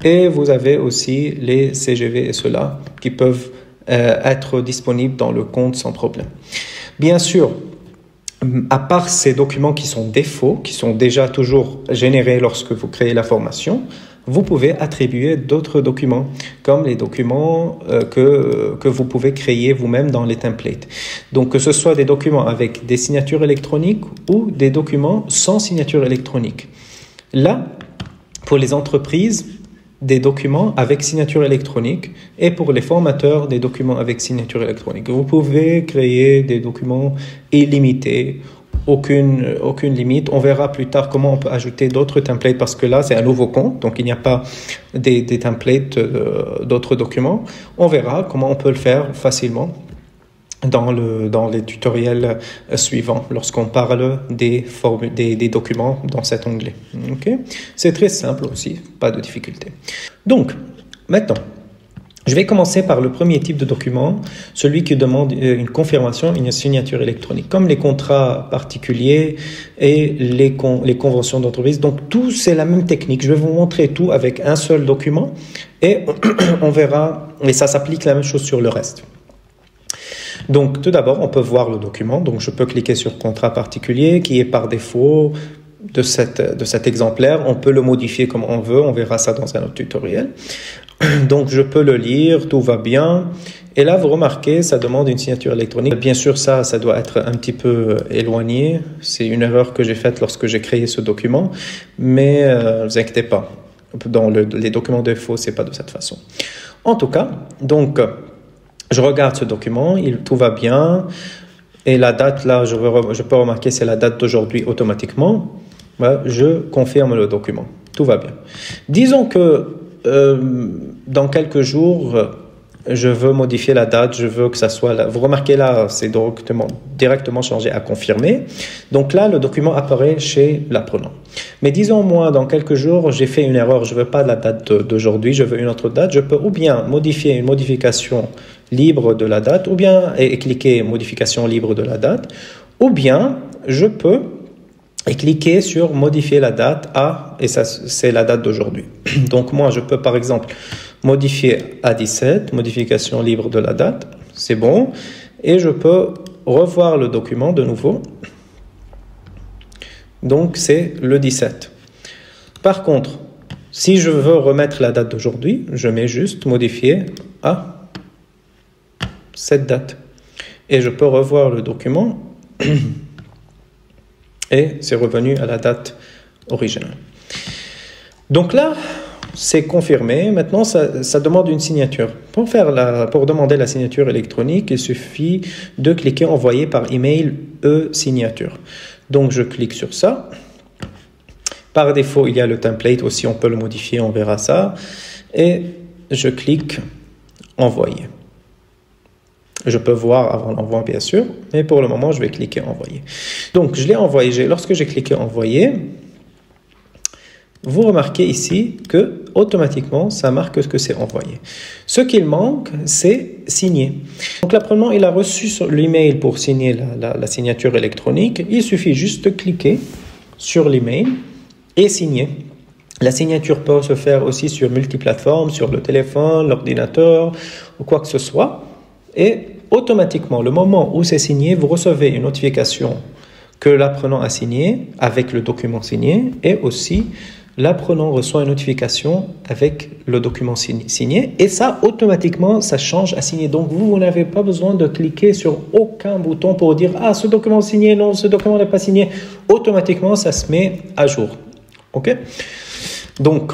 S1: Et vous avez aussi les CGV et ceux-là qui peuvent être disponibles dans le compte sans problème. Bien sûr, à part ces documents qui sont défauts, qui sont déjà toujours générés lorsque vous créez la formation, vous pouvez attribuer d'autres documents, comme les documents que vous pouvez créer vous-même dans les templates. Donc, que ce soit des documents avec des signatures électroniques ou des documents sans signature électronique. Là, pour les entreprises, des documents avec signature électronique et pour les formateurs des documents avec signature électronique. Vous pouvez créer des documents illimités, aucune limite. On verra plus tard comment on peut ajouter d'autres templates parce que là, c'est un nouveau compte, donc il n'y a pas des templates d'autres documents. On verra comment on peut le faire facilement dans les tutoriels suivants lorsqu'on parle des documents dans cet onglet. Okay? C'est très simple aussi, pas de difficulté. Donc, maintenant, je vais commencer par le premier type de document, celui qui demande une confirmation, une signature électronique, comme les contrats particuliers et les conventions d'entreprise. Donc, tout, c'est la même technique. Je vais vous montrer tout avec un seul document et on verra, et ça s'applique la même chose sur le reste. Donc, tout d'abord, on peut voir le document. Donc, je peux cliquer sur contrat particulier qui est par défaut de cet exemplaire. On peut le modifier comme on veut. On verra ça dans un autre tutoriel. Donc, je peux le lire. Tout va bien. Et là, vous remarquez, ça demande une signature électronique. Bien sûr, ça doit être un petit peu éloigné. C'est une erreur que j'ai faite lorsque j'ai créé ce document. Mais ne vous inquiétez pas. Dans les documents de défaut, ce n'est pas de cette façon. En tout cas, donc, je regarde ce document, tout va bien. Et la date, là, je peux remarquer, c'est la date d'aujourd'hui automatiquement. Je confirme le document. Tout va bien. Disons que dans quelques jours, je veux modifier la date, je veux que ça soit là. Vous remarquez là, c'est directement changé à confirmer. Donc là, le document apparaît chez l'apprenant. Mais disons, moi, dans quelques jours, j'ai fait une erreur. Je ne veux pas la date d'aujourd'hui, je veux une autre date. Je peux ou bien modifier une modification libre de la date, ou bien cliquer modification libre de la date, ou bien je peux cliquer sur modifier la date à, et ça c'est la date d'aujourd'hui. Donc moi je peux par exemple modifier à 17, modification libre de la date, c'est bon, et je peux revoir le document de nouveau. Donc c'est le 17. Par contre, si je veux remettre la date d'aujourd'hui, je mets juste modifier à cette date. Et je peux revoir le document et c'est revenu à la date originale. Donc là, c'est confirmé. Maintenant, ça demande une signature. Pour demander la signature électronique, il suffit de cliquer envoyer par email e-signature. Donc, je clique sur ça. Par défaut, il y a le template aussi, on peut le modifier, on verra ça. Et je clique envoyer. Je peux voir avant l'envoi, bien sûr, mais pour le moment, je vais cliquer envoyer. Donc, je l'ai envoyé. Lorsque j'ai cliqué envoyer, vous remarquez ici que automatiquement, ça marque que c'est envoyé. Ce qu'il manque, c'est signer. Donc, l'apprenant, il a reçu l'email pour signer la signature électronique. Il suffit juste de cliquer sur l'email et signer. La signature peut se faire aussi sur multiplateformes, sur le téléphone, l'ordinateur ou quoi que ce soit. Et automatiquement, le moment où c'est signé, vous recevez une notification que l'apprenant a signé avec le document signé et aussi l'apprenant reçoit une notification avec le document signé et ça, automatiquement, ça change à signer. Donc, vous n'avez pas besoin de cliquer sur aucun bouton pour dire « Ah, ce document signé, non, ce document n'est pas signé ». Automatiquement, ça se met à jour. OK? Donc,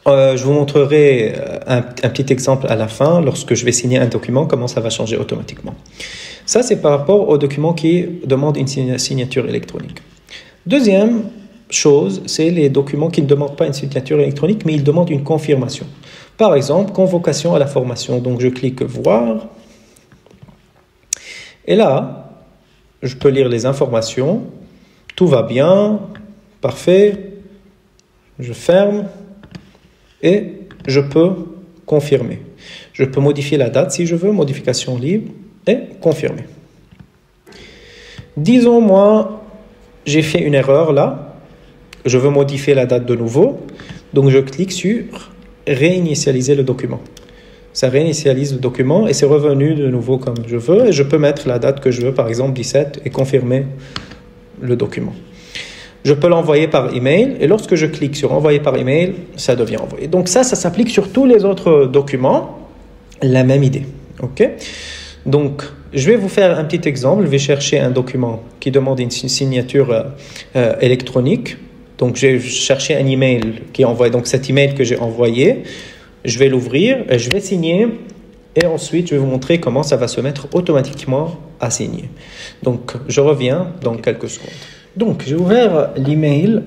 S1: je vous montrerai un petit exemple à la fin, lorsque je vais signer un document, comment ça va changer automatiquement. Ça, c'est par rapport au document qui demande une signature électronique. Deuxième chose, c'est les documents qui ne demandent pas une signature électronique, mais ils demandent une confirmation. Par exemple, convocation à la formation. Donc, je clique « Voir ». Et là, je peux lire les informations. Tout va bien, parfait. Je ferme. Et je peux confirmer. Je peux modifier la date si je veux, modification libre, et confirmer. Disons, moi, j'ai fait une erreur là. Je veux modifier la date de nouveau. Donc, je clique sur réinitialiser le document. Ça réinitialise le document et c'est revenu de nouveau comme je veux. Et je peux mettre la date que je veux, par exemple 17, et confirmer le document. Je peux l'envoyer par email et lorsque je clique sur envoyer par email, ça devient envoyé. Donc ça s'applique sur tous les autres documents. La même idée. OK? Donc, je vais vous faire un petit exemple. Je vais chercher un document qui demande une signature électronique. Donc, j'ai cherché un email qui est envoyé. Donc, cet email que j'ai envoyé, je vais l'ouvrir et je vais signer. Et ensuite, je vais vous montrer comment ça va se mettre automatiquement à signer. Donc, je reviens dans quelques secondes. Donc, j'ai ouvert l'email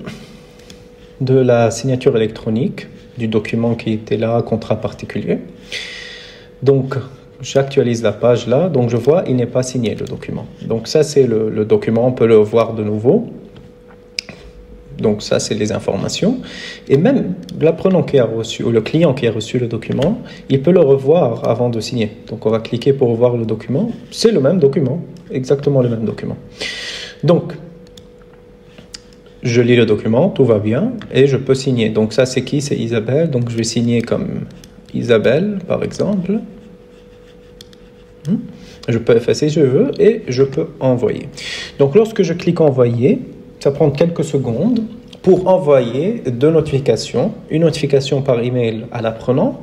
S1: de la signature électronique du document qui était là, contrat particulier. Donc, j'actualise la page là. Donc, je vois, il n'est pas signé le document. Donc, ça, c'est le document. On peut le voir de nouveau. Donc, ça, c'est les informations. Et même l'apprenant qui a reçu, ou le client qui a reçu le document, il peut le revoir avant de signer. Donc, on va cliquer pour revoir le document. C'est le même document, exactement le même document. Donc, je lis le document, tout va bien, et je peux signer. Donc, ça, c'est qui? C'est Isabelle. Donc, je vais signer comme Isabelle, par exemple. Je peux effacer si je veux, et je peux envoyer. Donc, lorsque je clique envoyer, ça prend quelques secondes pour envoyer deux notifications. Une notification par email à l'apprenant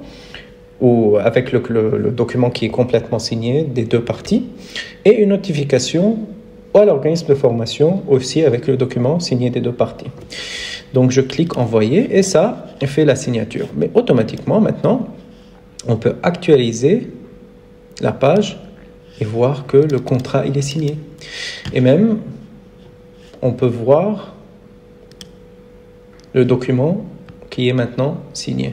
S1: ou avec le document qui est complètement signé des deux parties et une notification à l'organisme de formation aussi avec le document signé des deux parties. Donc, je clique envoyer et ça fait la signature. Mais automatiquement, maintenant, on peut actualiser la page et voir que le contrat il est signé. Et même on peut voir le document qui est maintenant signé.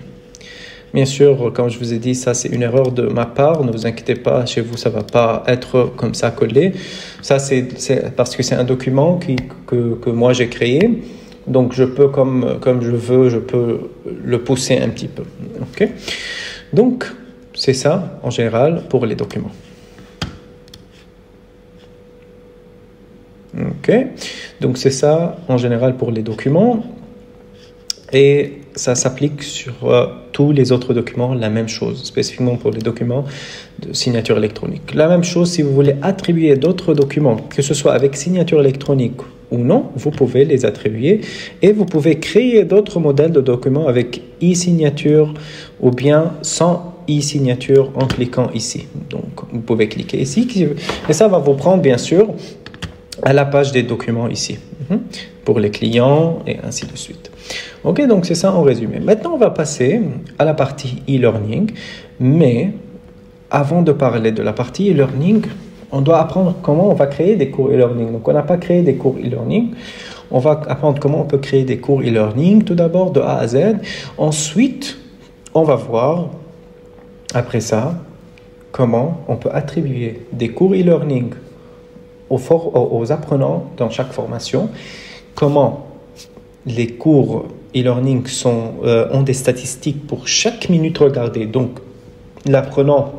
S1: Bien sûr, comme je vous ai dit, ça c'est une erreur de ma part. Ne vous inquiétez pas, chez vous, ça ne va pas être comme ça collé. Ça, c'est parce que c'est un document que moi j'ai créé. Donc, je peux, comme je veux, je peux le pousser un petit peu. Okay? Donc, c'est ça en général pour les documents. Ok, donc c'est ça en général pour les documents et ça s'applique sur tous les autres documents, la même chose, spécifiquement pour les documents de signature électronique. La même chose si vous voulez attribuer d'autres documents, que ce soit avec signature électronique ou non, vous pouvez les attribuer et vous pouvez créer d'autres modèles de documents avec e-signature ou bien sans e-signature en cliquant ici. Donc vous pouvez cliquer ici et ça va vous prendre bien sûr à la page des documents ici, pour les clients et ainsi de suite. Ok, donc c'est ça en résumé. Maintenant, on va passer à la partie e-learning, mais avant de parler de la partie e-learning, on doit apprendre comment on va créer des cours e-learning. Donc, on n'a pas créé des cours e-learning. On va apprendre comment on peut créer des cours e-learning, tout d'abord de A à Z. Ensuite, on va voir, après ça, comment on peut attribuer des cours e-learning aux apprenants dans chaque formation, comment les cours e-learning ont des statistiques pour chaque minute regardée. Donc, l'apprenant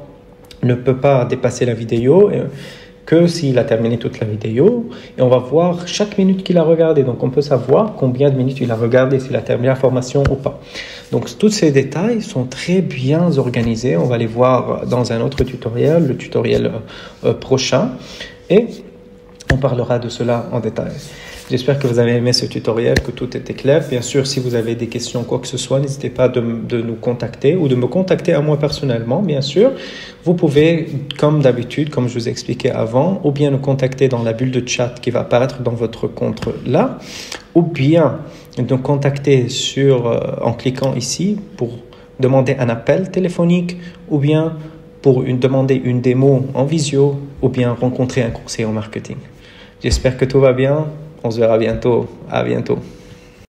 S1: ne peut pas dépasser la vidéo que s'il a terminé toute la vidéo. Et on va voir chaque minute qu'il a regardé. Donc, on peut savoir combien de minutes il a regardé, s'il a terminé la formation ou pas. Donc, tous ces détails sont très bien organisés. On va les voir dans un autre tutoriel, le tutoriel prochain. Et on parlera de cela en détail. J'espère que vous avez aimé ce tutoriel, que tout était clair. Bien sûr, si vous avez des questions, quoi que ce soit, n'hésitez pas de nous contacter ou de me contacter à moi personnellement, bien sûr. Vous pouvez, comme d'habitude, comme je vous ai expliqué avant, ou bien nous contacter dans la bulle de chat qui va apparaître dans votre compte là, ou bien nous contacter en cliquant ici pour demander un appel téléphonique, ou bien pour demander une démo en visio, ou bien rencontrer un conseiller en marketing. J'espère que tout va bien. On se verra bientôt. À bientôt.